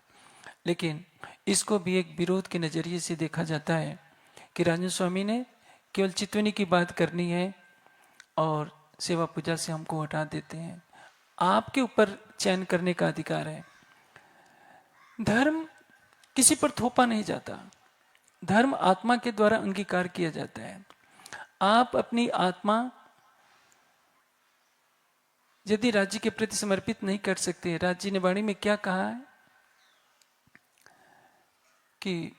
लेकिन इसको भी एक विरोध के नजरिए से देखा जाता है कि राजन स्वामी ने केवल चितवनी की बात करनी है और सेवा पूजा से हमको हटा देते हैं। आपके ऊपर चयन करने का अधिकार है। धर्म किसी पर थोपा नहीं जाता, धर्म आत्मा के द्वारा अंगीकार किया जाता है। आप अपनी आत्मा यदि राज्य के प्रति समर्पित नहीं कर सकते, राज्य ने वाणी में क्या कहा है कि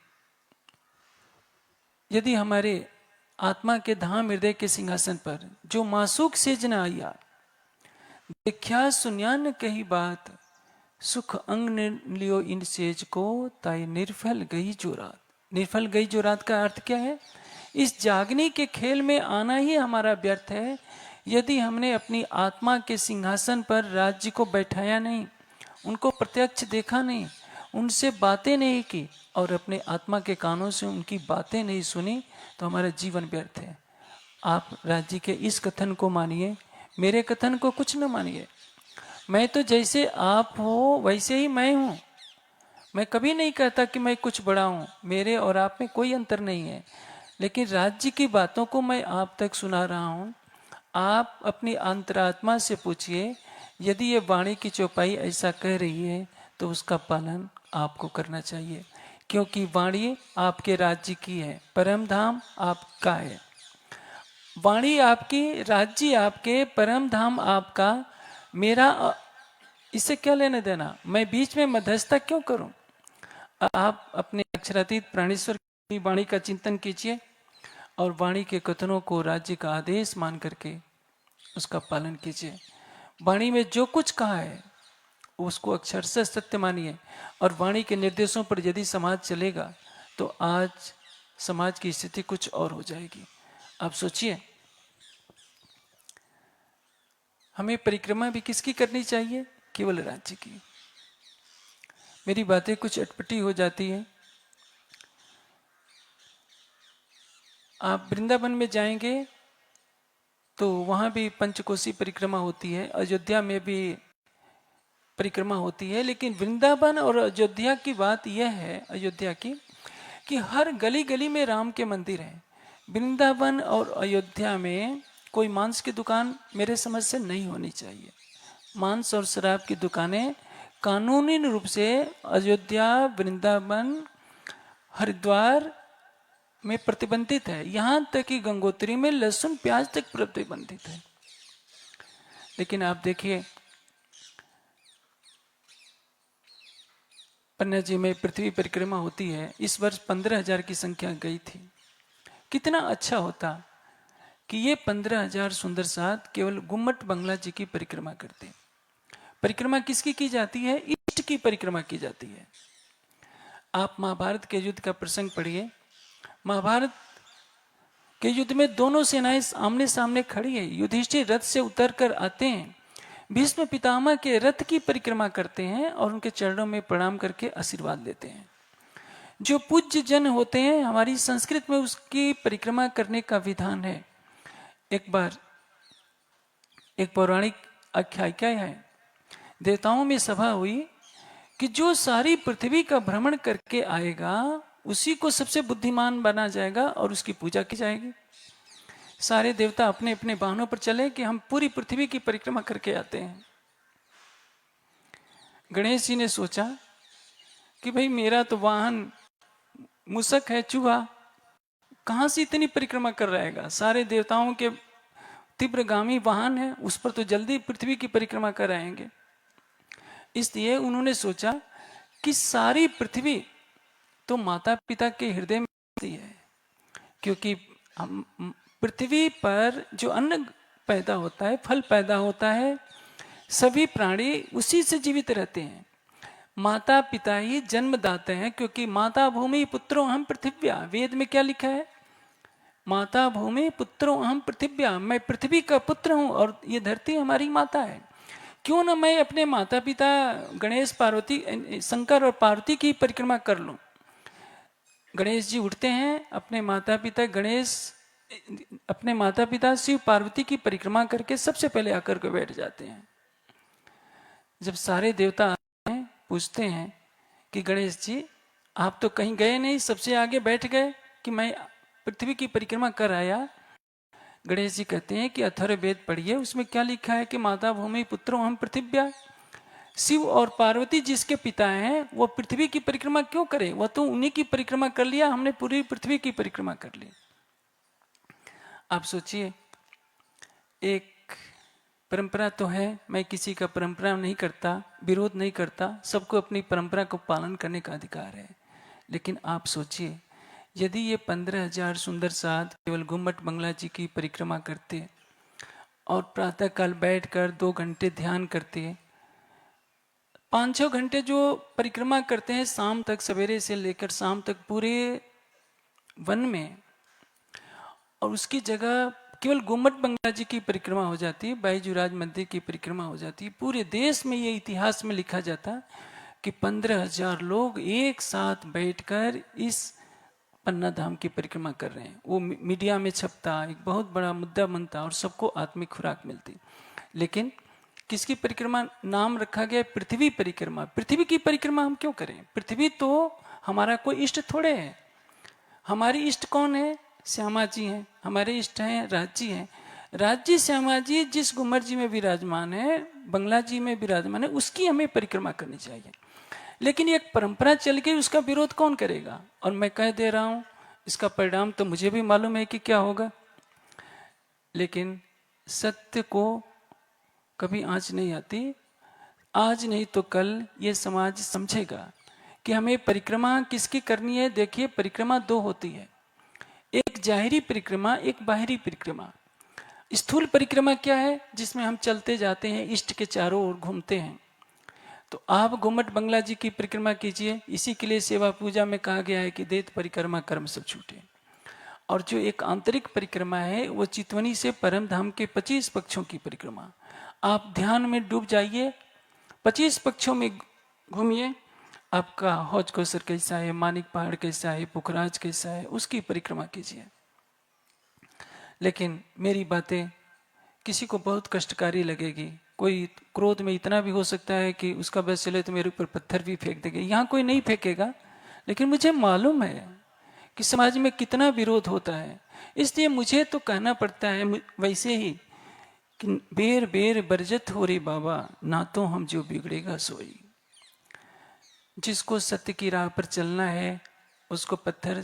यदि हमारे आत्मा के धाम हृदय के सिंहासन पर जो मासूक सेज न आया, देखा सुन्यान कही बात, सुख अंग ने लियो इन सेज को, ताई निर्फल गई जो रात। निर्फल गई जो रात का अर्थ क्या है इस जागने के खेल में आना ही हमारा व्यर्थ है यदि हमने अपनी आत्मा के सिंहासन पर राज्य को बैठाया नहीं, उनको प्रत्यक्ष देखा नहीं, उनसे बातें नहीं की और अपने आत्मा के कानों से उनकी बातें नहीं सुनी, तो हमारा जीवन व्यर्थ है। आप राज्य के इस कथन को मानिए, मेरे कथन को कुछ न मानिए। मैं तो जैसे आप हो वैसे ही मैं हूँ। मैं कभी नहीं कहता कि मैं कुछ बड़ा हूँ, मेरे और आप में कोई अंतर नहीं है, लेकिन राज्य की बातों को मैं आप तक सुना रहा हूँ। आप अपनी अंतरात्मा से पूछिए, यदि ये वाणी की चौपाई ऐसा कह रही है तो उसका पालन आपको करना चाहिए, क्योंकि वाणी आपके राज्य की है, परम धाम आपका है। वाणी आपकी, राज्य आपके, परम धाम आपका, मेरा इससे क्या लेने देना? मैं बीच में मध्यस्थता क्यों करूं? आप अपने अक्षरातीत प्राणेश्वर की वाणी का चिंतन कीजिए और वाणी के कथनों को राज्य का आदेश मान करके उसका पालन कीजिए। वाणी में जो कुछ कहा है उसको अक्षरशः सत्य मानिए, और वाणी के निर्देशों पर यदि समाज चलेगा तो आज समाज की स्थिति कुछ और हो जाएगी। आप सोचिए, हमें परिक्रमा भी किसकी करनी चाहिए? केवल राज्य की। मेरी बातें कुछ अटपटी हो जाती हैं। आप वृंदावन में जाएंगे तो वहाँ भी पंचकोशी परिक्रमा होती है, अयोध्या में भी परिक्रमा होती है, लेकिन वृंदावन और अयोध्या की बात यह है, अयोध्या की, कि हर गली गली में राम के मंदिर हैं। वृंदावन और अयोध्या में कोई मांस की दुकान मेरे समझ से नहीं होनी चाहिए। मांस और शराब की दुकानें कानूनी रूप से अयोध्या, वृंदावन, हरिद्वार में प्रतिबंधित है। यहाँ तक कि गंगोत्री में लहसुन प्याज तक प्रतिबंधित है। लेकिन आप देखिए, पन्ना जी में पृथ्वी परिक्रमा होती है, इस वर्ष 15,000 की संख्या गई थी। कितना अच्छा होता कि ये 15,000 सुंदर साथ केवल गुम्मट बंगला जी की परिक्रमा करते। परिक्रमा किसकी की जाती है? इष्ट की परिक्रमा की जाती है। आप महाभारत के युद्ध का प्रसंग पढ़िए। महाभारत के युद्ध में दोनों सेनाएं आमने सामने खड़ी है। युधिष्ठिर रथ से उतरकर आते हैं, भीष्म पितामह के रथ की परिक्रमा करते हैं और उनके चरणों में प्रणाम करके आशीर्वाद लेते हैं। जो पूज्य जन होते हैं, हमारी संस्कृत में उसकी परिक्रमा करने का विधान है। एक बार एक पौराणिक आख्यायिका है, देवताओं में सभा हुई कि जो सारी पृथ्वी का भ्रमण करके आएगा उसी को सबसे बुद्धिमान बना जाएगा और उसकी पूजा की जाएगी। सारे देवता अपने अपने वाहनों पर चले कि हम पूरी पृथ्वी की परिक्रमा करके आते हैं। गणेश जी ने सोचा कि भाई मेरा तो वाहन मूषक है, चूहा, कहां से इतनी परिक्रमा कर रहेगा? सारे देवताओं के तीव्रगामी वाहन है, उस पर तो जल्दी पृथ्वी की परिक्रमा कर आएंगे। इसलिए उन्होंने सोचा कि सारी पृथ्वी तो माता पिता के हृदय में है, क्योंकि हम पृथ्वी पर जो अन्न पैदा होता है, फल पैदा होता है, सभी प्राणी उसी से जीवित रहते हैं। माता पिता ही जन्मदाते हैं, क्योंकि माता भूमि पुत्रो अहम पृथिव्या। वेद में क्या लिखा है? माता भूमि पुत्रो अहम पृथिव्या। मैं पृथ्वी का पुत्र हूं और ये धरती हमारी माता है। क्यों ना मैं अपने माता पिता गणेश, पार्वती, शंकर और पार्वती की परिक्रमा कर लूं। गणेश जी उठते हैं, अपने माता पिता शिव पार्वती की परिक्रमा करके सबसे पहले आकर के बैठ जाते हैं। जब सारे देवता आते हैं, पूछते हैं कि गणेश जी आप तो कहीं गए नहीं, सबसे आगे बैठ गए कि मैं पृथ्वी की परिक्रमा कर आया। गणेश जी कहते हैं कि अथर्ववेद पढ़िए, उसमें क्या लिखा है कि माता भूमि पुत्रो हम पृथिव्या। शिव और पार्वती जिसके पिता हैं वो पृथ्वी की परिक्रमा क्यों करें? वह तो उन्हीं की परिक्रमा कर लिया, हमने पूरी पृथ्वी की परिक्रमा कर ली। आप सोचिए, एक परंपरा तो है, मैं किसी का परंपरा नहीं करता, विरोध नहीं करता, सबको अपनी परंपरा को पालन करने का अधिकार है। लेकिन आप सोचिए, यदि ये 15,000 सुंदर साध केवल गुम्मट बंगला जी की परिक्रमा करते और प्रातःकाल बैठकर 2 घंटे ध्यान करते, 5-6 घंटे जो परिक्रमा करते हैं शाम तक, सवेरे से लेकर शाम तक पूरे वन में, और उसकी जगह केवल गुम्मट बंगला जी की परिक्रमा हो जाती है, बाईजुराज मंदिर की परिक्रमा हो जाती है। पूरे देश में ये इतिहास में लिखा जाता कि 15,000 लोग एक साथ बैठकर इस पन्ना धाम की परिक्रमा कर रहे हैं। वो मीडिया में छपता, एक बहुत बड़ा मुद्दा बनता और सबको आत्मिक खुराक मिलती। लेकिन किसकी परिक्रमा नाम रखा गया? पृथ्वी परिक्रमा। पृथ्वी की परिक्रमा हम क्यों करें? पृथ्वी तो हमारा कोई इष्ट थोड़े है। हमारी इष्ट कौन है? श्यामा जी हैं। हमारे इष्ट हैं राज हैं। राज श्यामा जी जिस गुम्मट जी में विराजमान है, बंगला जी में विराजमान है, उसकी हमें परिक्रमा करनी चाहिए। लेकिन एक परंपरा चल गई, उसका विरोध कौन करेगा? और मैं कह दे रहा हूं, इसका परिणाम तो मुझे भी मालूम है कि क्या होगा, लेकिन सत्य को कभी आंच नहीं आती। आज नहीं तो कल ये समाज समझेगा कि हमें परिक्रमा किसकी करनी है। देखिए, परिक्रमा दो होती है, एक जाहिरी परिक्रमा, एक बाहरी परिक्रमा। स्थूल परिक्रमा क्या है? जिसमें हम चलते जाते हैं, इष्ट के चारों ओर घूमते हैं। तो आप गुम्मट बंगला जी की परिक्रमा कीजिए। इसी के लिए सेवा पूजा में कहा गया है कि देत परिक्रमा कर्म सब छूटे। और जो एक आंतरिक परिक्रमा है, वो चितवनी से परम धाम के 25 पक्षों की परिक्रमा। आप ध्यान में डूब जाइए, 25 पक्षों में घूमिए। आपका हौज कौसर कैसा है, मानिक पहाड़ कैसा है, पुखराज कैसा है, उसकी परिक्रमा कीजिए। लेकिन मेरी बातें किसी को बहुत कष्टकारी लगेगी। कोई क्रोध में इतना भी हो सकता है कि उसका बस चले तो मेरे ऊपर पत्थर भी फेंक देंगे। यहाँ कोई नहीं फेंकेगा, लेकिन मुझे मालूम है कि समाज में कितना विरोध होता है। इसलिए मुझे तो कहना पड़ता है वैसे ही कि बेर बेर बरजत हो रे बाबा, ना तो हम जो बिगड़ेगा सोई। जिसको सत्य की राह पर चलना है उसको पत्थर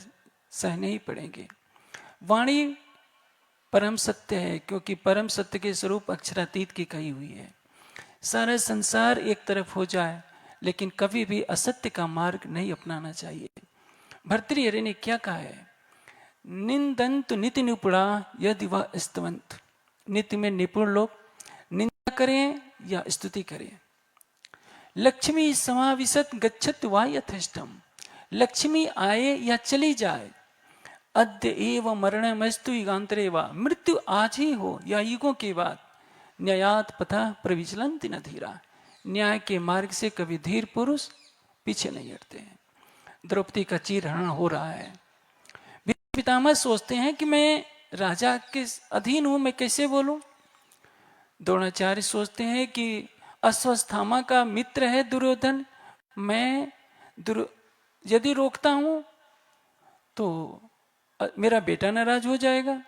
सहने ही पड़ेंगे। वाणी परम सत्य है, क्योंकि परम सत्य के स्वरूप अक्षरातीत की कही हुई है। सारा संसार एक तरफ हो जाए, लेकिन कभी भी असत्य का मार्ग नहीं अपनाना चाहिए। भर्तृहरि ने क्या कहा है? निंदंत नित्य निपुणा यदि व स्तवंत। नित्य में निपुण लोग निंदा करें या स्तुति करें। लक्ष्मी समाविशत गच्छत वा यथेष्टम। लक्ष्मी आए या चली जाए, अद्य एव मरणमस्तु युगांतरे वा। मृत्यु आज ही हो या युगों के बाद, न्यायात पथा प्रविचलंति न धीरा। न्याय के मार्ग से कभी धीर पुरुष पीछे नहीं हटते हैं। द्रौपदी का चीरहरण हो रहा है। पितामह सोचते हैं कि मैं राजा के अधीन हूं, मैं कैसे बोलूं। द्रोणाचार्य सोचते हैं कि अश्वस्थामा का मित्र है दुर्योधन, मैं यदि रोकता हूं तो मेरा बेटा नाराज हो जाएगा।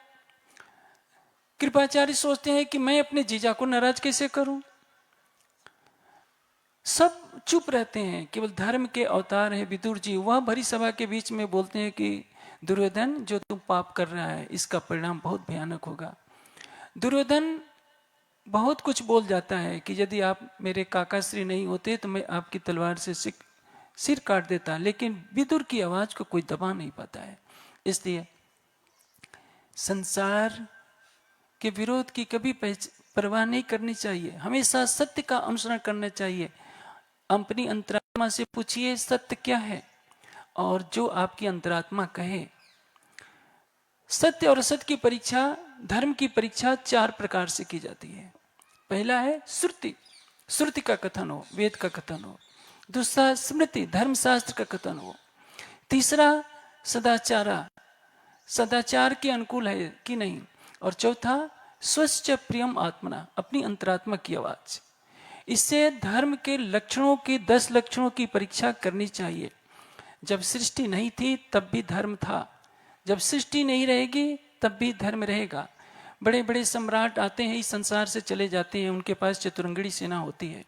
कृपाचार्य सोचते हैं कि मैं अपने जीजा को नाराज कैसे करूं। सब चुप रहते हैं, केवल धर्म के अवतार है विदुर जी। वह भरी सभा के बीच में बोलते हैं कि दुर्योधन, जो तुम पाप कर रहा है इसका परिणाम बहुत भयानक होगा। दुर्योधन बहुत कुछ बोल जाता है कि यदि आप मेरे काका श्री नहीं होते तो मैं आपकी तलवार से सिर काट देता। लेकिन विदुर की आवाज को कोई दबा नहीं पाता है। इसलिए संसार के विरोध की कभी परवाह नहीं करनी चाहिए, हमेशा सत्य का अनुसरण करना चाहिए। अपनी अंतरात्मा से पूछिए सत्य क्या है, और जो आपकी अंतरात्मा कहे। सत्य और असत्य की परीक्षा, धर्म की परीक्षा 4 प्रकार से की जाती है। पहला है श्रुति, श्रुति का कथन हो, वेद का कथन हो। दूसरा स्मृति, धर्मशास्त्र का कथन हो। तीसरा सदाचारा, सदाचार के अनुकूल है कि नहीं। और चौथा स्वच्छ प्रियम आत्मना, अपनी अंतरात्मा की आवाज। इससे धर्म के लक्षणों की 10 लक्षणों की परीक्षा करनी चाहिए। जब सृष्टि नहीं थी तब भी धर्म था, जब सृष्टि नहीं रहेगी तब भी धर्म रहेगा। बड़े बड़े सम्राट आते हैं, इस संसार से चले जाते हैं, उनके पास चतुरंगड़ी सेना होती है।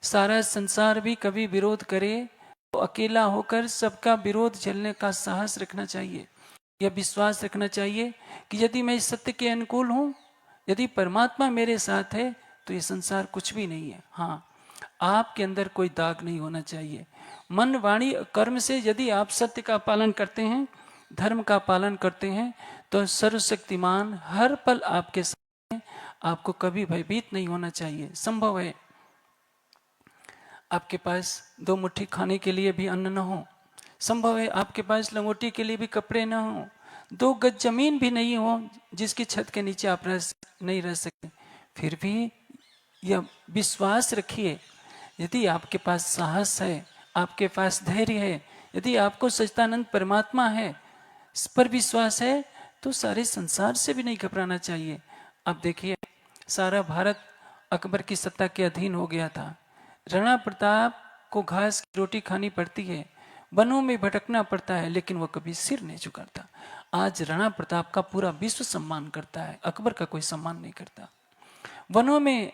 सारा संसार भी कभी विरोध करे तो अकेला होकर सबका विरोध झेलने का साहस रखना चाहिए। यह विश्वास रखना चाहिए कि यदि मैं सत्य के अनुकूल हूं, यदि परमात्मा मेरे साथ है, तो ये संसार कुछ भी नहीं है। हाँ, आपके अंदर कोई दाग नहीं होना चाहिए। मन, वाणी, कर्म से यदि आप सत्य का पालन करते हैं, धर्म का पालन करते हैं, तो सर्वशक्तिमान हर पल आपके साथ हैं। आपको कभी भयभीत नहीं होना चाहिए। संभव है आपके पास 2 मुट्ठी खाने के लिए भी अन्न न हो, संभव है आपके पास लंगोटी के लिए भी कपड़े न हो, 2 गज जमीन भी नहीं हो जिसकी छत के नीचे आप नहीं रह सकते, फिर भी यह विश्वास रखिए, यदि आपके पास साहस है, आपके पास धैर्य है, यदि आपको सच्चिदानंद परमात्मा है इस पर विश्वास है, तो सारे संसार से भी नहीं घबराना चाहिए। अब देखिए, सारा भारत अकबर की सत्ता के अधीन हो गया था। राणा प्रताप को घास की रोटी खानी पड़ती है, वनों में भटकना पड़ता है, लेकिन वो कभी सिर नहीं झुकाता। आज राणा प्रताप का पूरा विश्व सम्मान करता है, अकबर का कोई सम्मान नहीं करता। वनों में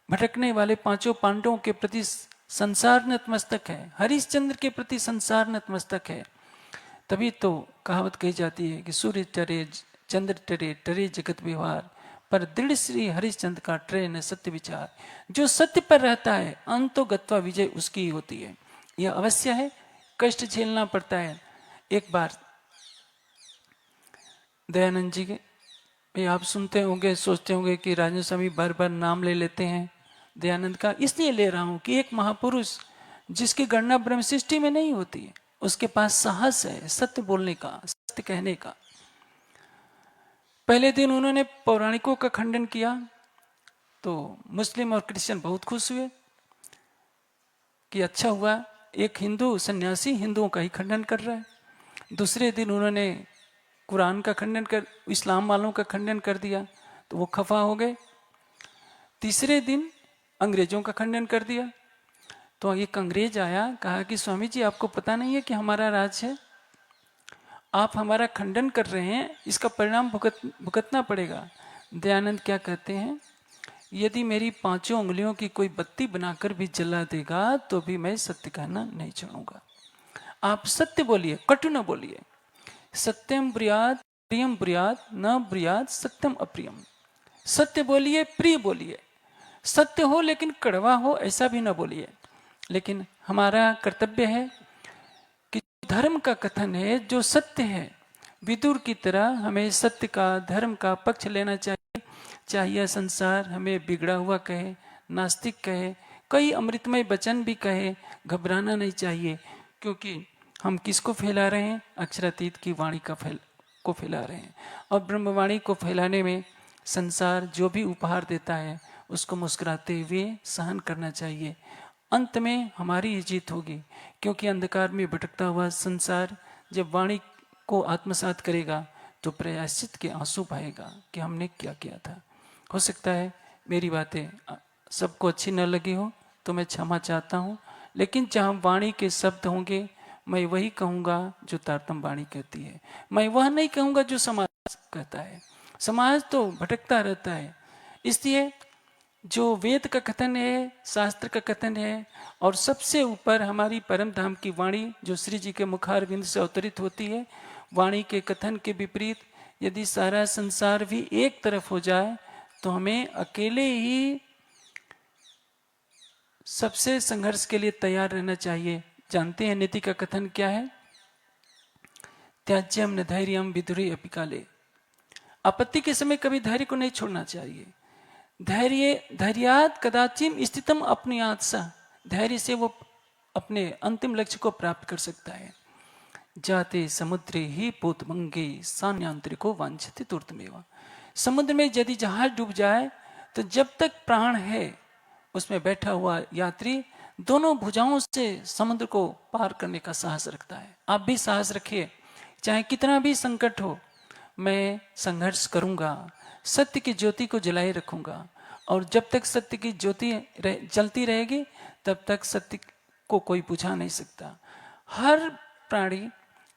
भटकने वाले 5 पांडवों के प्रति संसार नतमस्तक है, हरिश्चंद्र के प्रति संसार नतमस्तक है। तभी तो कहावत कही जाती है कि सूर्य टरे चंद्र टरे, टरे जगत व्यवहार, पर दृढ़ श्री हरिश्चंद्र का टरे न सत्य विचार। जो सत्य पर रहता है अंतो गत्वा विजय उसकी ही होती है। यह अवश्य है, कष्ट झेलना पड़ता है। एक बार दयानंद जी के आप सुनते होंगे, सोचते होंगे कि राजन स्वामी बार बार नाम ले लेते हैं दयानंद का। इसलिए ले रहा हूं कि एक महापुरुष जिसकी गणना ब्रह्म सृष्टि में नहीं होती है, उसके पास साहस है सत्य बोलने का, सत्य कहने का। पहले दिन उन्होंने पौराणिकों का खंडन किया तो मुस्लिम और क्रिश्चियन बहुत खुश हुए कि अच्छा हुआ, एक हिंदू सन्यासी हिंदुओं का ही खंडन कर रहा है। दूसरे दिन उन्होंने कुरान का खंडन कर, इस्लाम वालों का खंडन कर दिया तो वो खफा हो गए। तीसरे दिन अंग्रेजों का खंडन कर दिया तो एक अंग्रेज आया, कहा कि स्वामी जी आपको पता नहीं है कि हमारा राज है, आप हमारा खंडन कर रहे हैं, इसका परिणाम भुगतना पड़ेगा। दयानंद क्या कहते हैं, यदि मेरी 5 उंगलियों की कोई बत्ती बनाकर भी जला देगा तो भी मैं सत्य कहना नहीं छोड़ूंगा। आप सत्य बोलिए, कटु न बोलिए। सत्यम ब्रियात प्रियम ब्रियात न ब्रियात सत्यम अप्रियम। सत्य बोलिए, प्रिय बोलिए। सत्य हो लेकिन कड़वा हो ऐसा भी न बोलिए। लेकिन हमारा कर्तव्य है कि धर्म का कथन है जो सत्य है, विदुर की तरह हमें सत्य का, धर्म का पक्ष लेना चाहिए। चाहिए संसार हमें बिगड़ा हुआ कहे, नास्तिक कहे, कई अमृतमय वचन भी कहे, घबराना नहीं चाहिए। क्योंकि हम किसको फैला रहे हैं, अक्षरातीत की वाणी को फैला रहे हैं। और ब्रह्मवाणी को फैलाने में संसार जो भी उपहार देता है उसको मुस्कुराते हुए सहन करना चाहिए। अंत में हमारी ही जीत होगी, क्योंकि अंधकार में भटकता हुआ संसार जब वाणी को आत्मसात करेगा तो प्रायश्चित के आंसू बहेगा कि हमने क्या किया था। हो सकता है मेरी बातें सबको अच्छी न लगी हो तो मैं क्षमा चाहता हूँ, लेकिन जहाँ वाणी के शब्द होंगे मैं वही कहूँगा जो तारतम वाणी कहती है। मैं वह नहीं कहूँगा जो समाज कहता है। समाज तो भटकता रहता है। इसलिए जो वेद का कथन है, शास्त्र का कथन है, और सबसे ऊपर हमारी परम धाम की वाणी जो श्री जी के मुखारविंद से अवतरित होती है, वाणी के कथन के विपरीत यदि सारा संसार भी एक तरफ हो जाए तो हमें अकेले ही सबसे संघर्ष के लिए तैयार रहना चाहिए। जानते हैं नीति का कथन क्या है, त्याज्यम न धैर्यम विदुरी अपि काले। आपत्ति के समय कभी धैर्य को नहीं छोड़ना चाहिए। धैर्यात कदाचिम स्थितम अपनियात सा। धैर्य से वो अपने अंतिम लक्ष्य को प्राप्त कर सकता है। जाते समुद्रे ही पोतमंगे सान्यांतरिको वांछति तुर्तमेवा। समुद्र में यदि जहाज डूब जाए तो जब तक प्राण है उसमें बैठा हुआ यात्री दोनों भुजाओं से समुद्र को पार करने का साहस रखता है। आप भी साहस रखिए, चाहे कितना भी संकट हो, मैं संघर्ष करूंगा, सत्य की ज्योति को जलाए रखूंगा। और जब तक सत्य की ज्योति जलती रहेगी तब तक सत्य को कोई बुझा नहीं सकता। हर प्राणी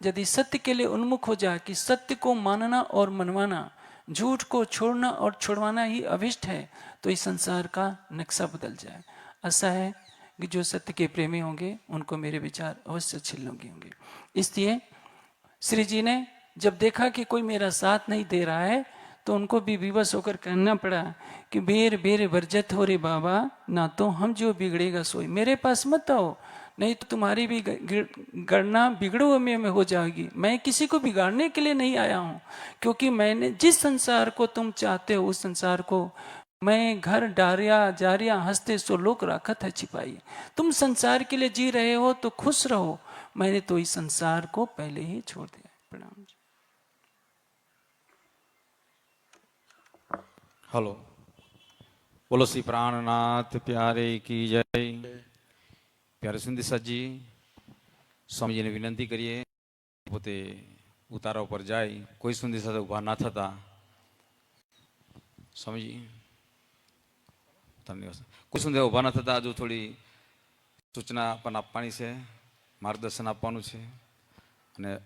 यदि सत्य के लिए उन्मुख हो जाए कि सत्य को मानना और मनवाना, झूठ को छोड़ना और छुड़वाना ही अभिष्ट है, तो इस संसार का नक्शा बदल जाए। ऐसा है कि जो सत्य के प्रेमी होंगे उनको मेरे विचार अवश्य अच्छे लगेंगे। इसलिए श्री जी ने जब देखा कि कोई मेरा साथ नहीं दे रहा है तो उनको भी विवश होकर कहना पड़ा कि बेर बेर बरजत हो रे बाबा, ना तो हम जो बिगड़ेगा सोई। मेरे पास मत आओ, नहीं तो तुम्हारी भी गणना बिगड़ो में हो जाएगी। मैं किसी को बिगाड़ने के लिए नहीं आया हूँ, क्योंकि मैंने जिस संसार को तुम चाहते हो उस संसार को मैं घर डारिया जारिया हंसते सो लोक राखत है छिपाई। तुम संसार के लिए जी रहे हो तो खुश रहो, मैंने तो इस संसार को पहले ही छोड़ दिया। प्रणाम। હલો, બોલો શ્રી પ્રાણનાથ પ્યારે કી જય. પ્યારે સુંદરસાજી સ્વામીજીને વિનંતી કરીએ પોતે ઉતારા ઉપર જાય, કોઈ સુંદર સાથે ઉભા ના થતા. સ્વામીજી ધન્યવાદ. કોઈ સુંદર ઉભા ના થતા હજુ થોડી સૂચના પણ આપવાની છે, માર્ગદર્શન આપવાનું છે. અને